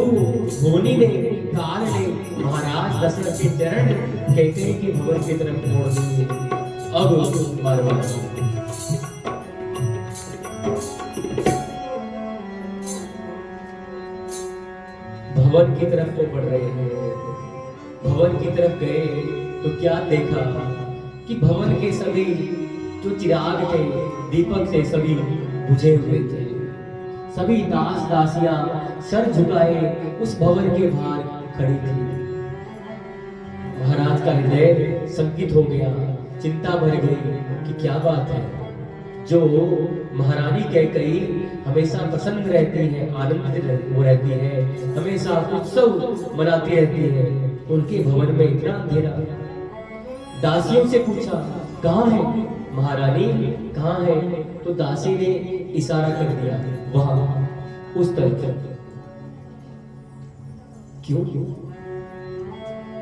होनी ने, काल ने महाराज दशरथ के चरण कैकेयी के भवन की तरफ मोड़ दिए। अब मारवा भवन की तरफ वो बढ़ रहे हैं। भवन की तरफ गए तो क्या देखा कि भवन के सभी जो चिराग थे, दीपक से सभी बुझे हुए थे। सभी दास दासियां सर झुकाए उस भवन के बाहर खड़ी थी। महाराज का हृदय संकित हो गया, चिंता भर गई कि क्या बात है। जो महारानी कैकेयी हमेशा प्रसन्न रहती है, आनंदित वो रहती है, हमेशा उत्सव मनाती रहती है, उनके भवन में इतना अंधेरा। दासियों से पूछा, कहाँ है महारानी, कहाँ है? तो दासी ने इशारा कर दिया, वहां उस तरफ। क्यों?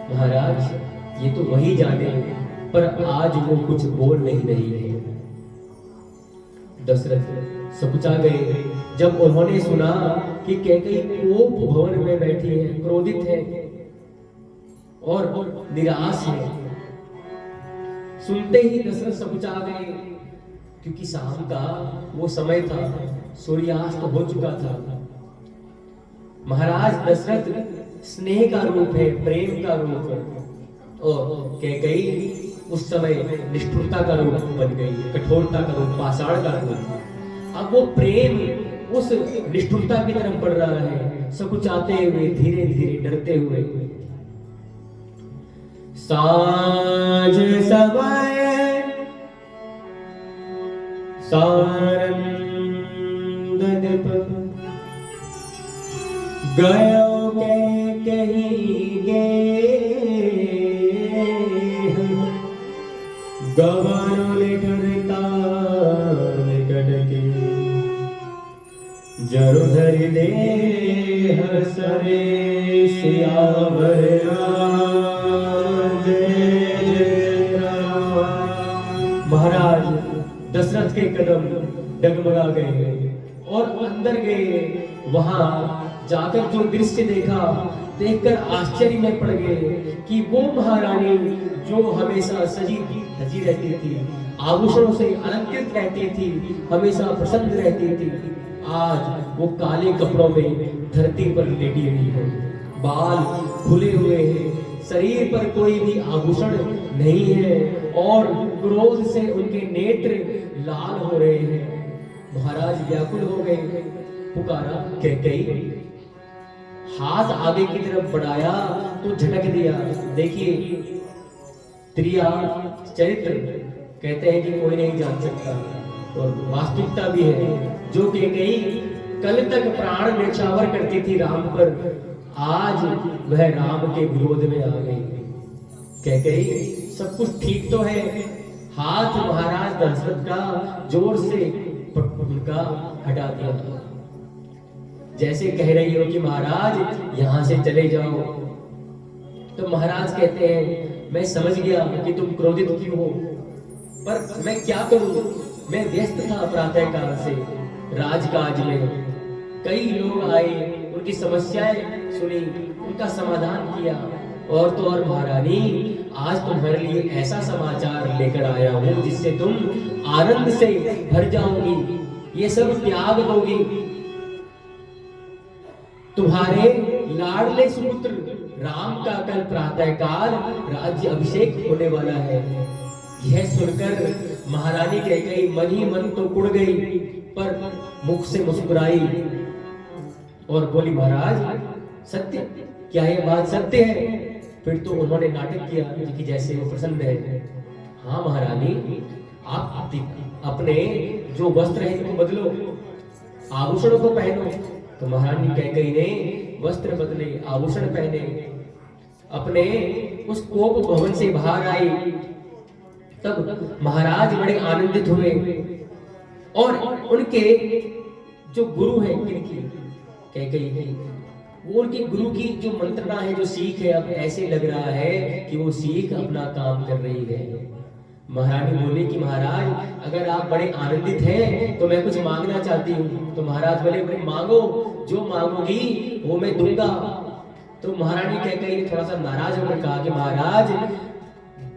महाराज ये तो वही जाने, पर आज वो कुछ बोल नहीं रही है। दशरथ सकुचा गए जब उन्होंने सुना कि कैकेयी कोप भवन में बैठी है, क्रोधित है और निराश है। सुनते ही दशरथ सकुचा गए, क्योंकि शाम का वो समय था, सूर्यास्त हो चुका था। महाराज दशरथ स्नेह का रूप है, प्रेम का रूप है, और कैकेयी उस समय निष्ठुरता का रूप बन गई, कठोरता का रूप, पाषाण का रूप। अब वो प्रेम उस निष्ठुरता की तरफ बढ़ रहा है, सकुचाते हुए, धीरे धीरे डरते हुए। साँझ समय सारंद निप गयो के कहीं गे, गवन निकटता निकट के, जरु धरि देह सरे सियावर राम, जय जय राम। महाराज दशरथ के कदम डगमगा गए और अंदर गए। वहां जाकर जो दृश्य देखा, देखकर आश्चर्य में पड़ गए कि वो महारानी जो हमेशा सजी धजी रहती थी, आभूषणों से अलंकृत रहती थी, हमेशा प्रसन्न रहती थी, आज वो काले कपड़ों में धरती पर लेटी हुई है। बाल खुले हुए हैं, शरीर पर कोई भी आभूषण नहीं है और क्रोध से उनके नेत्र लाल हो रहे हैं। महाराज व्याकुल हो गए, पुकारा कैकेयी। हाथ आगे की तरफ बढ़ाया तो झटक दिया। देखिए त्रिया चरित्र कहते हैं कि कोई नहीं जान सकता, और वास्तविकता भी है। जो कैकेयी कल तक प्राण न्यौछावर करती थी राम पर, आज वह राम के विरोध में आ गई। कैकेयी सब कुछ ठीक तो है, हाथ महाराज दशरथ का जोर से उनका हटा दिया, जैसे कह रही हो कि महाराज यहां से चले जाओ। तो महाराज कहते हैं, मैं समझ गया कि तुम क्रोधित क्यों हो, पर मैं क्या करूं, मैं व्यस्त था प्रातः काल से राजकाज में। कई लोग आए, उनकी समस्याएं सुनी, उनका समाधान किया, और तो और महारानी आज तुम्हारे लिए ऐसा समाचार लेकर आया हूं जिससे तुम आनंद से भर जाओगी, ये सब त्याग दोगी। तुम्हारे लाडले सुपुत्र राम का कल प्रातःकाल राज्य अभिषेक होने वाला है। यह सुनकर महारानी कैकेयी मन ही मन तो कुड़ गई, पर मुख से मुस्कुराई और बोली, महाराज सत्य, क्या यह बात सत्य है? फिर तो उन्होंने नाटक किया कि जैसे वो प्रसन्न है। हाँ महारानी, आप अपने जो वस्त्र है वो बदलो, आभूषणों को पहनो। तो महारानी कैकेयी ने वस्त्र बदले, आभूषण पहने, अपने उस कोप भवन से बाहर आई। तब महाराज बड़े आनंदित हुए, और उनके जो गुरु हैं किनकी, कैकेयी की, वो उनके गुरु की जो मंत्रणा है, जो सीख है, अब ऐसे लग रहा है कि वो सीख अपना काम कर रही है। महारानी बोली कि महाराज अगर आप बड़े आनंदित हैं तो मैं कुछ मांगना चाहती हूँ। तो महाराज बोले, मांगो, जो मांगोगी वो मैं दूंगा। तो महारानी कैकेयी ने थोड़ा सा नाराज होकर कहा कि महाराज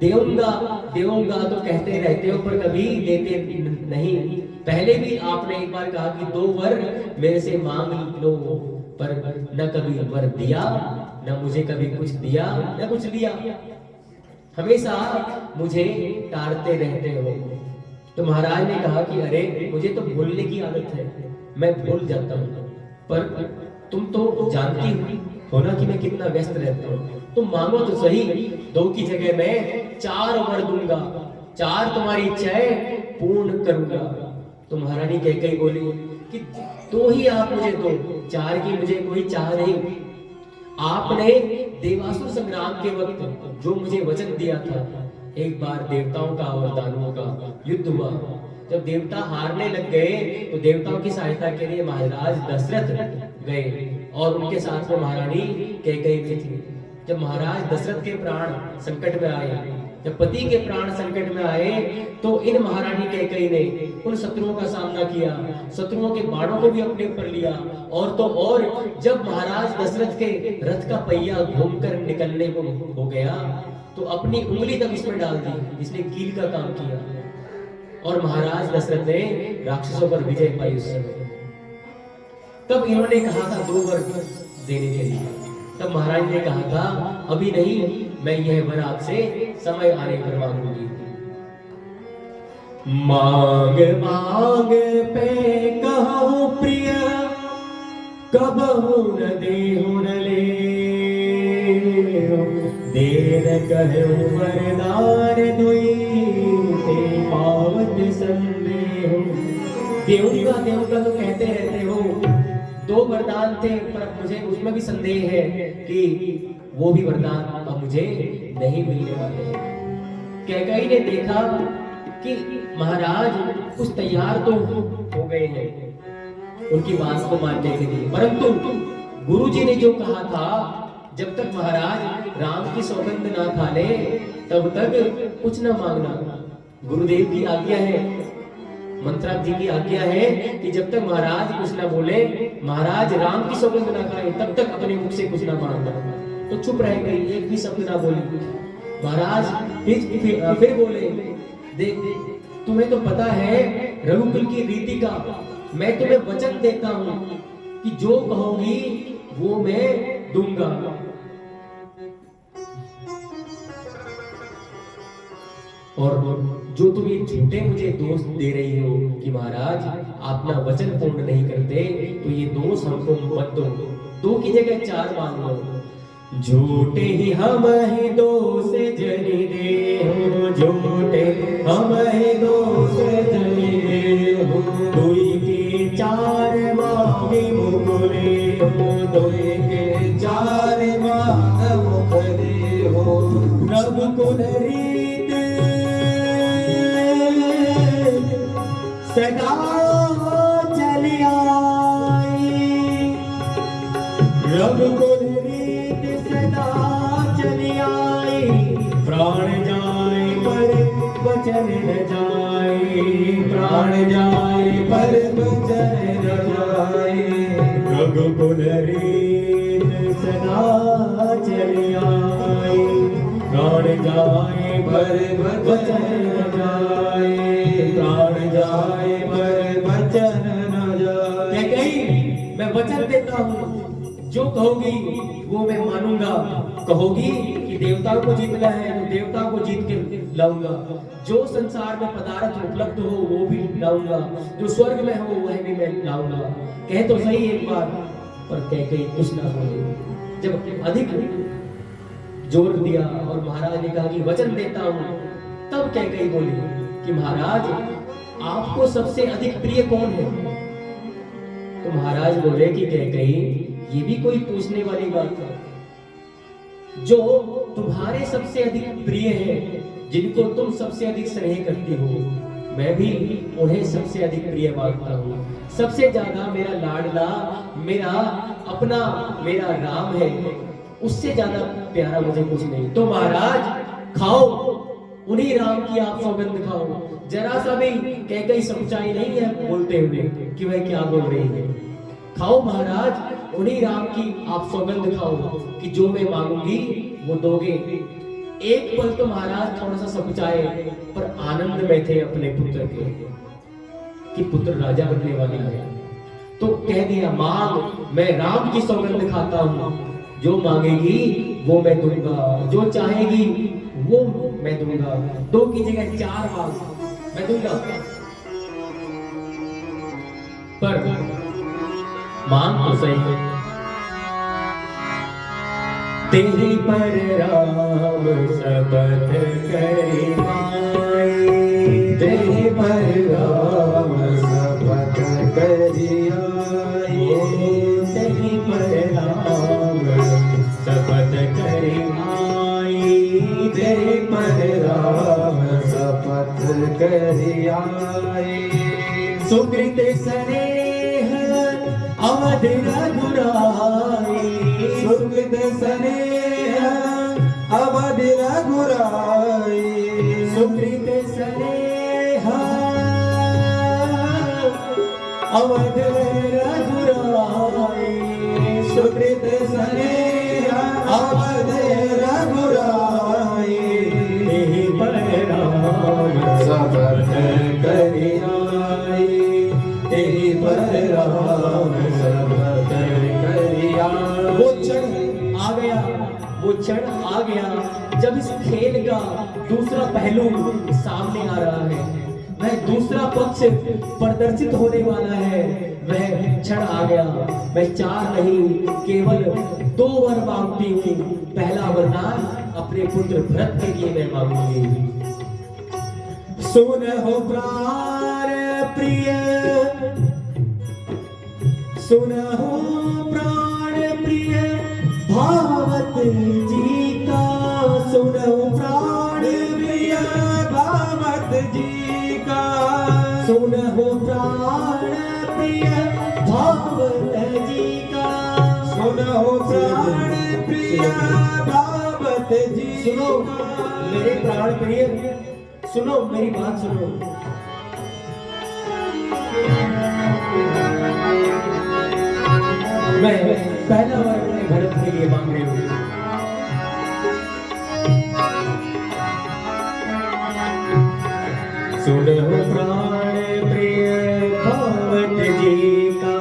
देऊंगा देऊंगा तो कहते रहते हो, पर कभी देते नहीं। पहले भी आपने एक बार कहा कि 2 वर मेरे से मांग लो, पर न कभी वर दिया, न मुझे कभी कुछ दिया, न कुछ लिया, हमेशा मुझे टालते रहते हो। तो महाराज ने कहा कि अरे मुझे तो भूलने की आदत है, मैं भूल जाता हूँ, पर तुम तो जानती हो ना कि मैं कितना व्यस्त रहता हूँ। तुम मांगो तो सही, 2 की जगह मैं 4 वर दूंगा, 4 तुम्हारी इच्छाएं पूर्ण करूंगा। तो महारानी कैकेयी बोली कि 2 ही आप मुझे दो, 4 की मुझे कोई चाह नहीं। आपने देवासुर संग्राम के वक्त जो मुझे वचन दिया था, एक बार देवताओं का और दानवों का युद्ध हुआ, जब देवता हारने लग गए तो देवताओं की सहायता के लिए महाराज दशरथ गए और उनके साथ में महारानी कैकेयी भी थी। जब महाराज दशरथ के प्राण संकट में आए, जब पति के प्राण संकट में आए, तो इन महारानी कैकेयी ने उन शत्रुओं का सामना किया, शत्रुओं के बाणों को भी अपने ऊपर लिया। और तो और जब महाराज दशरथ के रथ का पहिया घूमकर निकलने को हो गया तो अपनी उंगली तक उसमें डाल दी, जिसने कील का काम किया, और महाराज दशरथ ने राक्षसों पर विजय पाई उस समय। तब इन्होंने कहा था 2 वर देने के लिए। तब महाराज ने कहा था अभी नहीं, मैं यह वर आपसे समय आने पर मांगूंगी। मांग मांग पे कहो प्रिय, कबहु न देहु न ले, देर कहु वरदान दुई, ते पावत संदेह। देवूंगा तो कहते रहते हो, 2 वरदान थे, पर मुझे उसमें भी संदेह है कि वो भी वरदान अब मुझे नहीं मिलने वाले। कैकेयी ने देखा कि महाराज कुछ तैयार तो हो गए हैं उनकी बात को मानने के लिए, परंतु गुरुजी ने जो कहा था, जब तक महाराज राम की सौगंध ना खा ले तब तक कुछ ना मांगना। गुरुदेव की आज्ञा है, मंत्रार्थ जी की आज्ञा है कि जब तक महाराज कुछ ना बोले, महाराज राम की सौगंध ना खाए, तब तक अपने मुख से कुछ ना मांगना। तो चुप रह गई, एक भी शब्द ना बोली। महाराज फिर बोले, देख तुम्हें तो पता है रघुकुल की रीति का, मैं तुम्हें वचन देता हूँ कि जो कहोगी वो मैं दूंगा। और जो तुम ये झूठे मुझे दोष दे रही हो कि महाराज आप ना वचन पूर्ण नहीं करते, तो ये दोष हमको मत दो, 2 की जगह 4 मांग लो। झूठे ही हम ही दोष जनी दे हो, झूठे हम ही दोष जनी दे हो, 2 के 4 मांगे मुकुले हो, 2 के 4 मांग मुकुले हो। रघुकुल रीत सदा चली आई, रघुकुल रीत सदा चली आई, प्राण जाए पर वचन न जाए, प्राण जाए पर वचन न जाए। रघुकुल रीत सदा चली आई, प्राण जाए पर वचन न जाए, प्राण जाए पर वचन न जाए। कैकेयी मैं वचन देता हूँ, जो कहोगी वो मैं मानूंगा। कहोगी कि देवताओं को जीतना है तो देवताओं को जीत के लाऊंगा, जो संसार में पदार्थ उपलब्ध हो वो भी लाऊंगा, जो स्वर्ग में हो वह भी मैं लाऊंगा। कहे तो सही एक बार, पर कैकेयी कुछ ना बोले। जब अधिक जोर दिया और महाराज ने कहा कि वचन देता हूँ, तब कैकेयी बोली कि महाराज आपको सबसे अधिक प्रिय कौन है? तो महाराज बोले कि कैकेयी ये भी कोई पूछने वाली बात है, जो तुम्हारे सबसे अधिक प्रिय है, जिनको तुम सबसे अधिक स्नेह करती हो, मैं भी उन्हें सबसे अधिक प्रिय मानता हूँ। सबसे ज्यादा मेरा लाडला, मेरा अपना, मेरा राम है, उससे ज्यादा प्यारा मुझे कुछ नहीं। तो महाराज खाओ, उन्हीं राम की आप सौगंध खाओ। जरा सा भी कैकेयी सच्चाई नहीं है बोलते हुए कि वह क्या बोल रही है। खाओ महाराज, उन्हीं राम की आप सौगंध खाओ कि जो मैं मांगूंगी वो दोगे। एक पल तो महाराज थोड़ा सा सकुचाए, पर आनंद में थे अपने पुत्र के कि पुत्र राजा बनने वाला है। तो कह दिया, मांग, मैं राम की सौगंध खाता हूँ, जो मांगेगी वो मैं दूंगा, जो चाहेगी वो मैं दूंगा। 2 की जगह 4 मांग मैं दूंगा। पर मांग तो सही। तेरी पर राम शपथ करी माई,
तेरी पर राम शपथ करी आई,
तेरी पर राम शपथ करी माई,
तेरी पर राम शपथ करी आई।
सुकृत स्नेह अवध रघुराई,
सुकृत स्नेह अवध रघुराई,
सुकृत स्नेह अवध रघुराई,
सुकृत स्नेह अवध रघुराई।
तेहि पर राम
शपथ करी आई, तेरी पर राम शपथ करी आई।
वो क्षण आ गया, वो क्षण आ गया जब इस खेल का दूसरा पहलू सामने आ रहा है, वह दूसरा पक्ष प्रदर्शित होने वाला है। वह क्षण आ गया। मैं 4 नहीं केवल 2 वर मांगती हूँ। पहला वरदान अपने पुत्र भरत के लिए मैं मांगूंगी। सुनहो प्राण प्रिय, सुनहो प्राण प्रिय भावत जी का, सुनहो प्राण प्रिय
भावत जी का,
सुनहो प्राण प्रिय भावत जी का,
सुनो प्राण प्रिय भावत जी।
सुनो मेरे प्राण प्रिय, सुनो मेरी बात सुनो। मैं पहला वर अपने भरत के लिए मांग रही हूँ। सुनो प्राण प्रिय भावत जी का,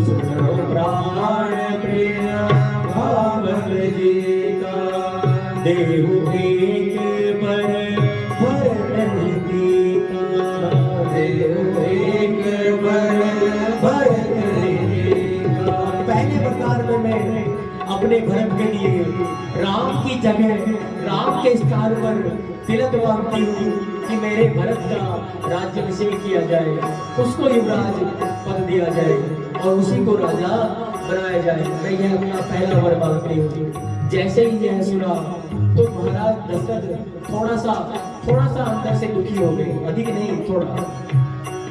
सुनो प्राण प्रिय
भावत जी का,
देहु एक बर भरत जी का,
देव एक बर भरत जी का।
पहले प्रकार में मैं अपने भरत के लिए राम की जगह राम के स्थान पर तिलक मांगती हूँ कि मेरे भरत का राज्याभिषेक किया जाए, उसको युवराज पद दिया जाए और उसी को राजा बनाया जाए। मैं यह अपना पहला वर मांगती हूँ। जैसे ही यह सुना तो महाराज दशरथ थोड़ा सा अंदर से दुखी हो गए, अधिक नहीं थोड़ा।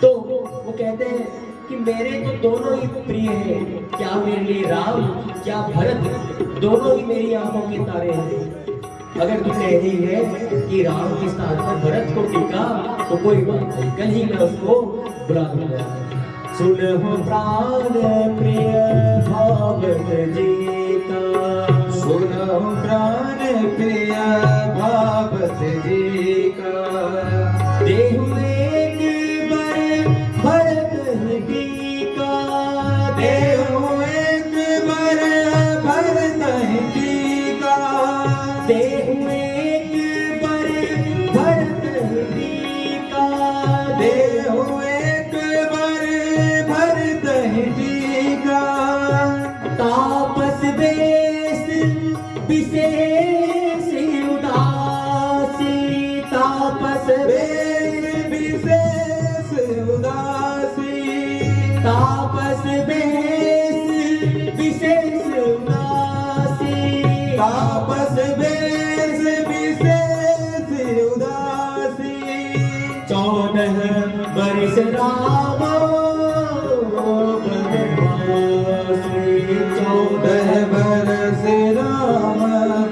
तो वो कहते हैं कि मेरे तो दोनों ही प्रिय हैं, क्या मेरे लिए राम क्या भरत, दोनों ही मेरी आंखों के तारे हैं। अगर तू कह रही है कि राम के स्थान पर भरत को टीका तो कोई बात नहीं, कल ही मैं उसको बुला दूंगा। सुनहो प्राण प्रिय भावत जी का,
सुनो प्राण प्रिय भावत जी का,
देहु एक बर भरत जी का,
देव एक बर भरत जी का,
देहु एक बर भरत जी का,
देव एक बर भरत जी का।
तापस वेश विशेष उदासी, तापस
वेश विशेष उदासी,
तापस वेश विशेष उदासी,
तापस वेश विशेष उदासी।
14 बरस राम बनवासी,
14 बरस राम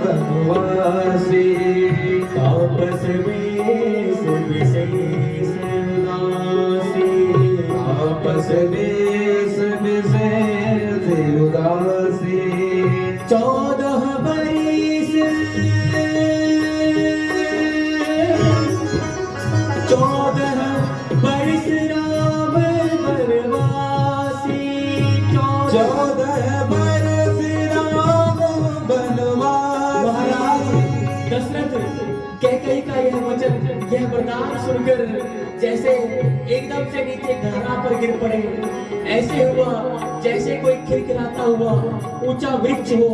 बनवासी,
तापस वेश विशेष उदासी,
तापस वेश विशेष उदासी।
14 बरस 14 बरस राम बनवासी,
14 बरस राम बनवासी।
महाराज दशरथ कैकेयी का यह वचन यह वरदान सुनकर जैसे एकदम से नीचे धरा पर गिर पड़े। ऐसे हुआ जैसे कोई खिलखिलाता हुआ ऊंचा वृक्ष हो,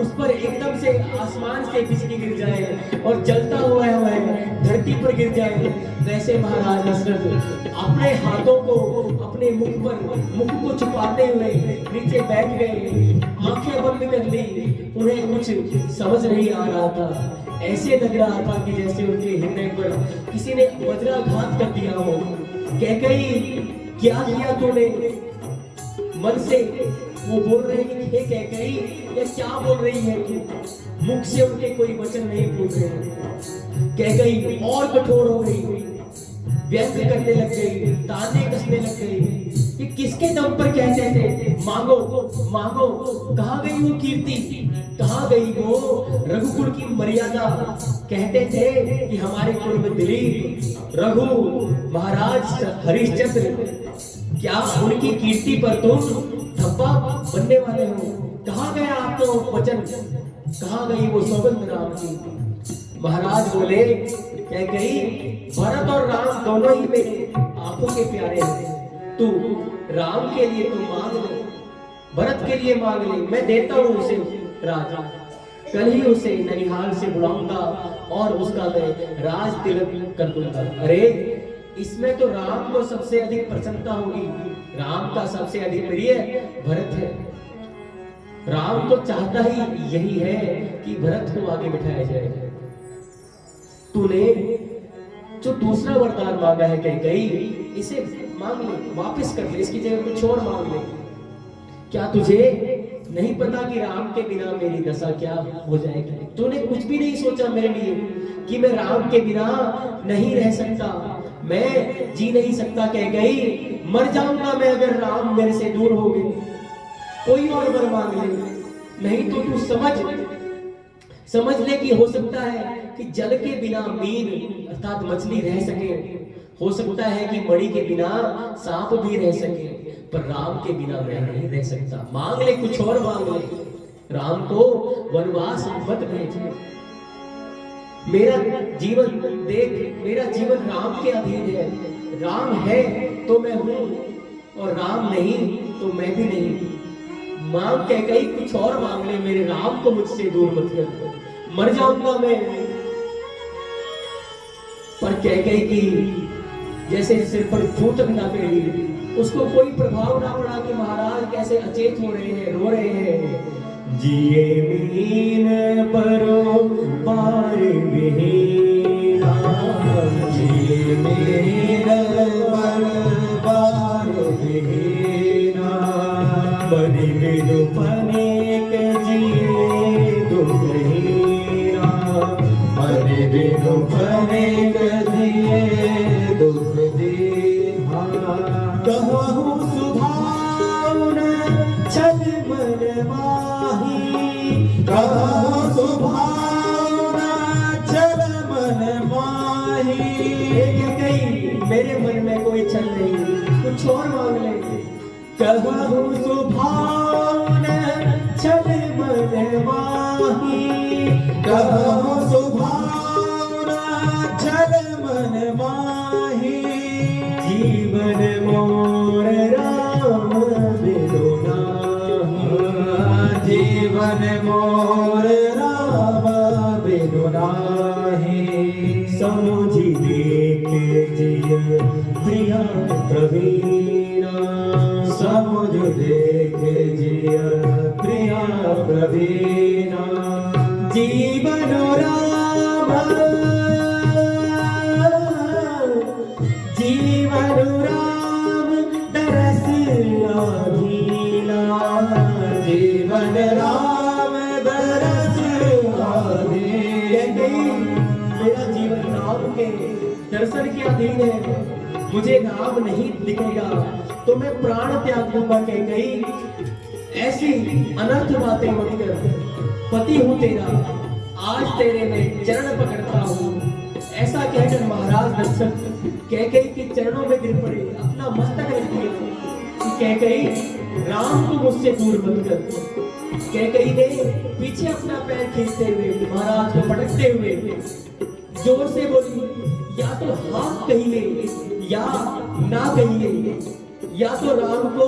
उस पर एकदम से आसमान से बिजली गिर जाए और जलता हुआ है धरती पर गिर जाए। वैसे महाराज दशरथ अपने हाथों को अपने मुख को छुपाते हुए नीचे बैठ गए, आंखें बंद कर ली। उन्हें कुछ समझ नहीं आ रहा था। ऐसे लग रहा था कि जैसे उनके हृदय पर किसी ने वज्राघात कर दिया हो। कैकेयी, क्या किया तूने? मन से वो बोल रहे हैं कि हे कैकेयी, ये क्या बोल रही है तू? मुख से उनके कोई वचन नहीं बोल रहे हैं। कैकेयी और कठोर हो गई, व्यंग करने लग गई, ताने कसने लग गई कि किसके दम पर कहते थे मांगो मांगो। कहाँ गई वो कीर्ति, कहाँ गई वो रघुकुल की मर्यादा? कहते थे कि हमारे कुल में दिलीप, रघु, महाराज हरिश्चंद्र, क्या उनकी कीर्ति पर तुम धब्बा बनने वाले हो? कहाँ गया आपका वचन, कहाँ गई वो सौगंध राम की? महाराज बोले कैकेयी, भरत और राम दोनों ही मेरे आंखों के प्यारे हैं। तू राम के लिए तू मांग ले, भरत के लिए मांग ले, मैं देता हूं उसे राजा। कल ही उसे ननिहाल से बुलाऊंगा और उसका मैं राज तिलक कर दूंगा। अरे इसमें तो राम को सबसे अधिक प्रसन्नता होगी। राम का सबसे अधिक प्रिय भरत है। राम तो चाहता ही यही है कि भरत को आगे बिठाया जाए। तूने जो दूसरा वरदान मांगा है कैकेयी, इसे मांग ले, वापस कर ले, इसकी जगह कुछ और मांग ले। क्या तुझे नहीं पता कि राम के बिना मेरी दशा क्या हो जाएगी? तूने कुछ भी नहीं सोचा मेरे लिए कि मैं राम के बिना नहीं रह सकता, मैं जी नहीं सकता। कैकेयी, मर जाऊंगा मैं अगर राम मेरे से दूर हो गए। कोई और वर मांग ले, नहीं तो तू समझ ले कि हो सकता है कि जल के बिना मीन अर्थात मछली रह सके, हो सकता है कि मणि के बिना सांप भी रह सके, पर राम के बिना मैं नहीं रह सकता। मांग ले, कुछ और मांग ले। राम को वनवास मत भेज। मेरा जीवन देख, मेरा जीवन राम के अधीन है। राम है तो मैं हूं और राम नहीं तो मैं भी नहीं। मांग कैकेयी, कुछ और मांग ले, मेरे राम को मुझसे दूर मत कर, मर जाऊंगा मैं। पर कैकेयी की जैसे सिर पर चोट ना पड़ी, उसको कोई प्रभाव ना पड़ा कि महाराज कैसे अचेत हो रहे हैं, रो रहे हैं। जिए मीन परो पार बिहीना,
जिए मीन पर पार बिहीना,
बड़ी बिनु फनेक जिए दुखहीना,
बड़ी बिनु फनेक जिए दुख दीना।
कहूँ सुभावना छल मन माही,
कहूँ सुभावना छल मन माही।
कैकेयी, मेरे मन में कोई छल नहीं, कुछ और मांग ले। कहूँ सुभावना छल मन माही,
कहूँ सुभावना छल मन माही।
जीवन मोर राम बिनु नाहि,
जीवन मोर राम बिनु नाहि।
समझि देख जिय प्रिया प्रवीणा,
समुझ देख जिय प्रिया प्रवीणा।
जीवन राम, जीवन राम दरस आधीना,
जीवन राम दरस आधीना।
मेरा जीवन राम के दर्शन के अधीन है। मुझे राम नहीं दिखेगा तो मैं प्राण त्याग दूंगा। कैकेयी, ऐसी अनर्थ बातें मत कर। पति हूं तेरा, आज तेरे में चरण पकड़ता हूं। ऐसा कहकर महाराज दशरथ कैकेयी के चरणों में गिर पड़े, अपना मस्तक रख दिया। कैकेयी, राम को मुझसे दूर मत कर। कैकेयी ने पीछे अपना पैर खींचते हुए महाराज को पटकते हुए जोर से बोली, या तो हाँ कहिए या ना कहिए, या तो राम को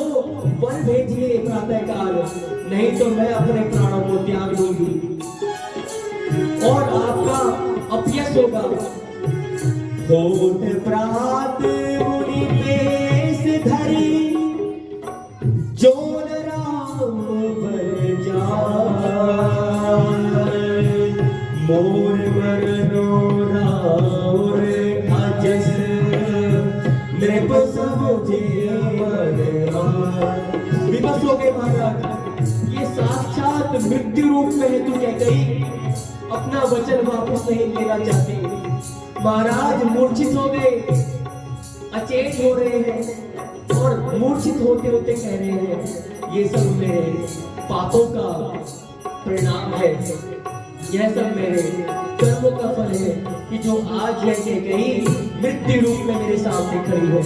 वन भेजिए प्रातःकाल, नहीं तो मैं अपने प्राणों को त्याग दूंगी और आपका अपयश होगा।
होत प्रात मुनि पेश धरी, जोन राम बर जाय। मोर बरनो राउर अजस, नृप समुझे मन आय।
विवश हो गए महाराज, ये साक्षात मृत्यु रूप में है। तू कह गई अपना वचन वापस नहीं लेना चाहती। महाराज मूर्छित हो गए, अचेत हो रहे हैं और मूर्छित होते होते कह रहे हैं, ये सब मेरे पापों का परिणाम है, यह सब मेरे कर्मों का फल है कि जो आज लेके गई मृत्यु रूप में मेरे सामने खड़ी है।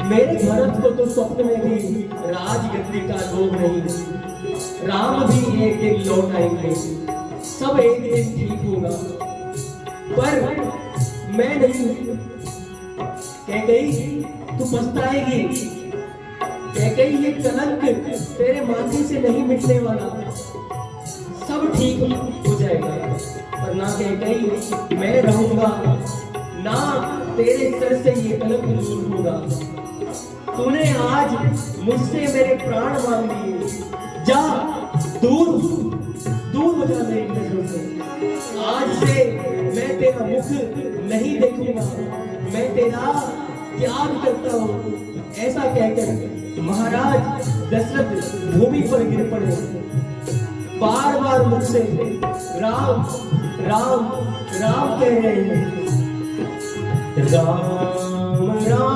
मेरे भरत को तो स्वप्न में भी राजगद्दी का लोभ नहीं, राम भी एक दिन लौट आएंगे, सब एक दिन ठीक होगा, पर मैं नहीं। कह गई तू पछताएगी, कह गई ये कलंक तेरे माथे से नहीं मिटने वाला, सब ठीक हो जाएगा। पर ना कह गई मैं रहूंगा, ना तेरे सर से ये कलंक दूर होगा। तूने आज मुझसे मेरे प्राण मांग लिए, जा दूर दूर हो जा मेरी नजरों से। आज से मैं तेरा मुख नहीं देखूंगा, मैं तेरा त्याग करता हूँ। ऐसा कहकर महाराज दशरथ भूमि पर गिर पड़े, बार बार मुख से राम राम राम कह रहे हैं।
राम राम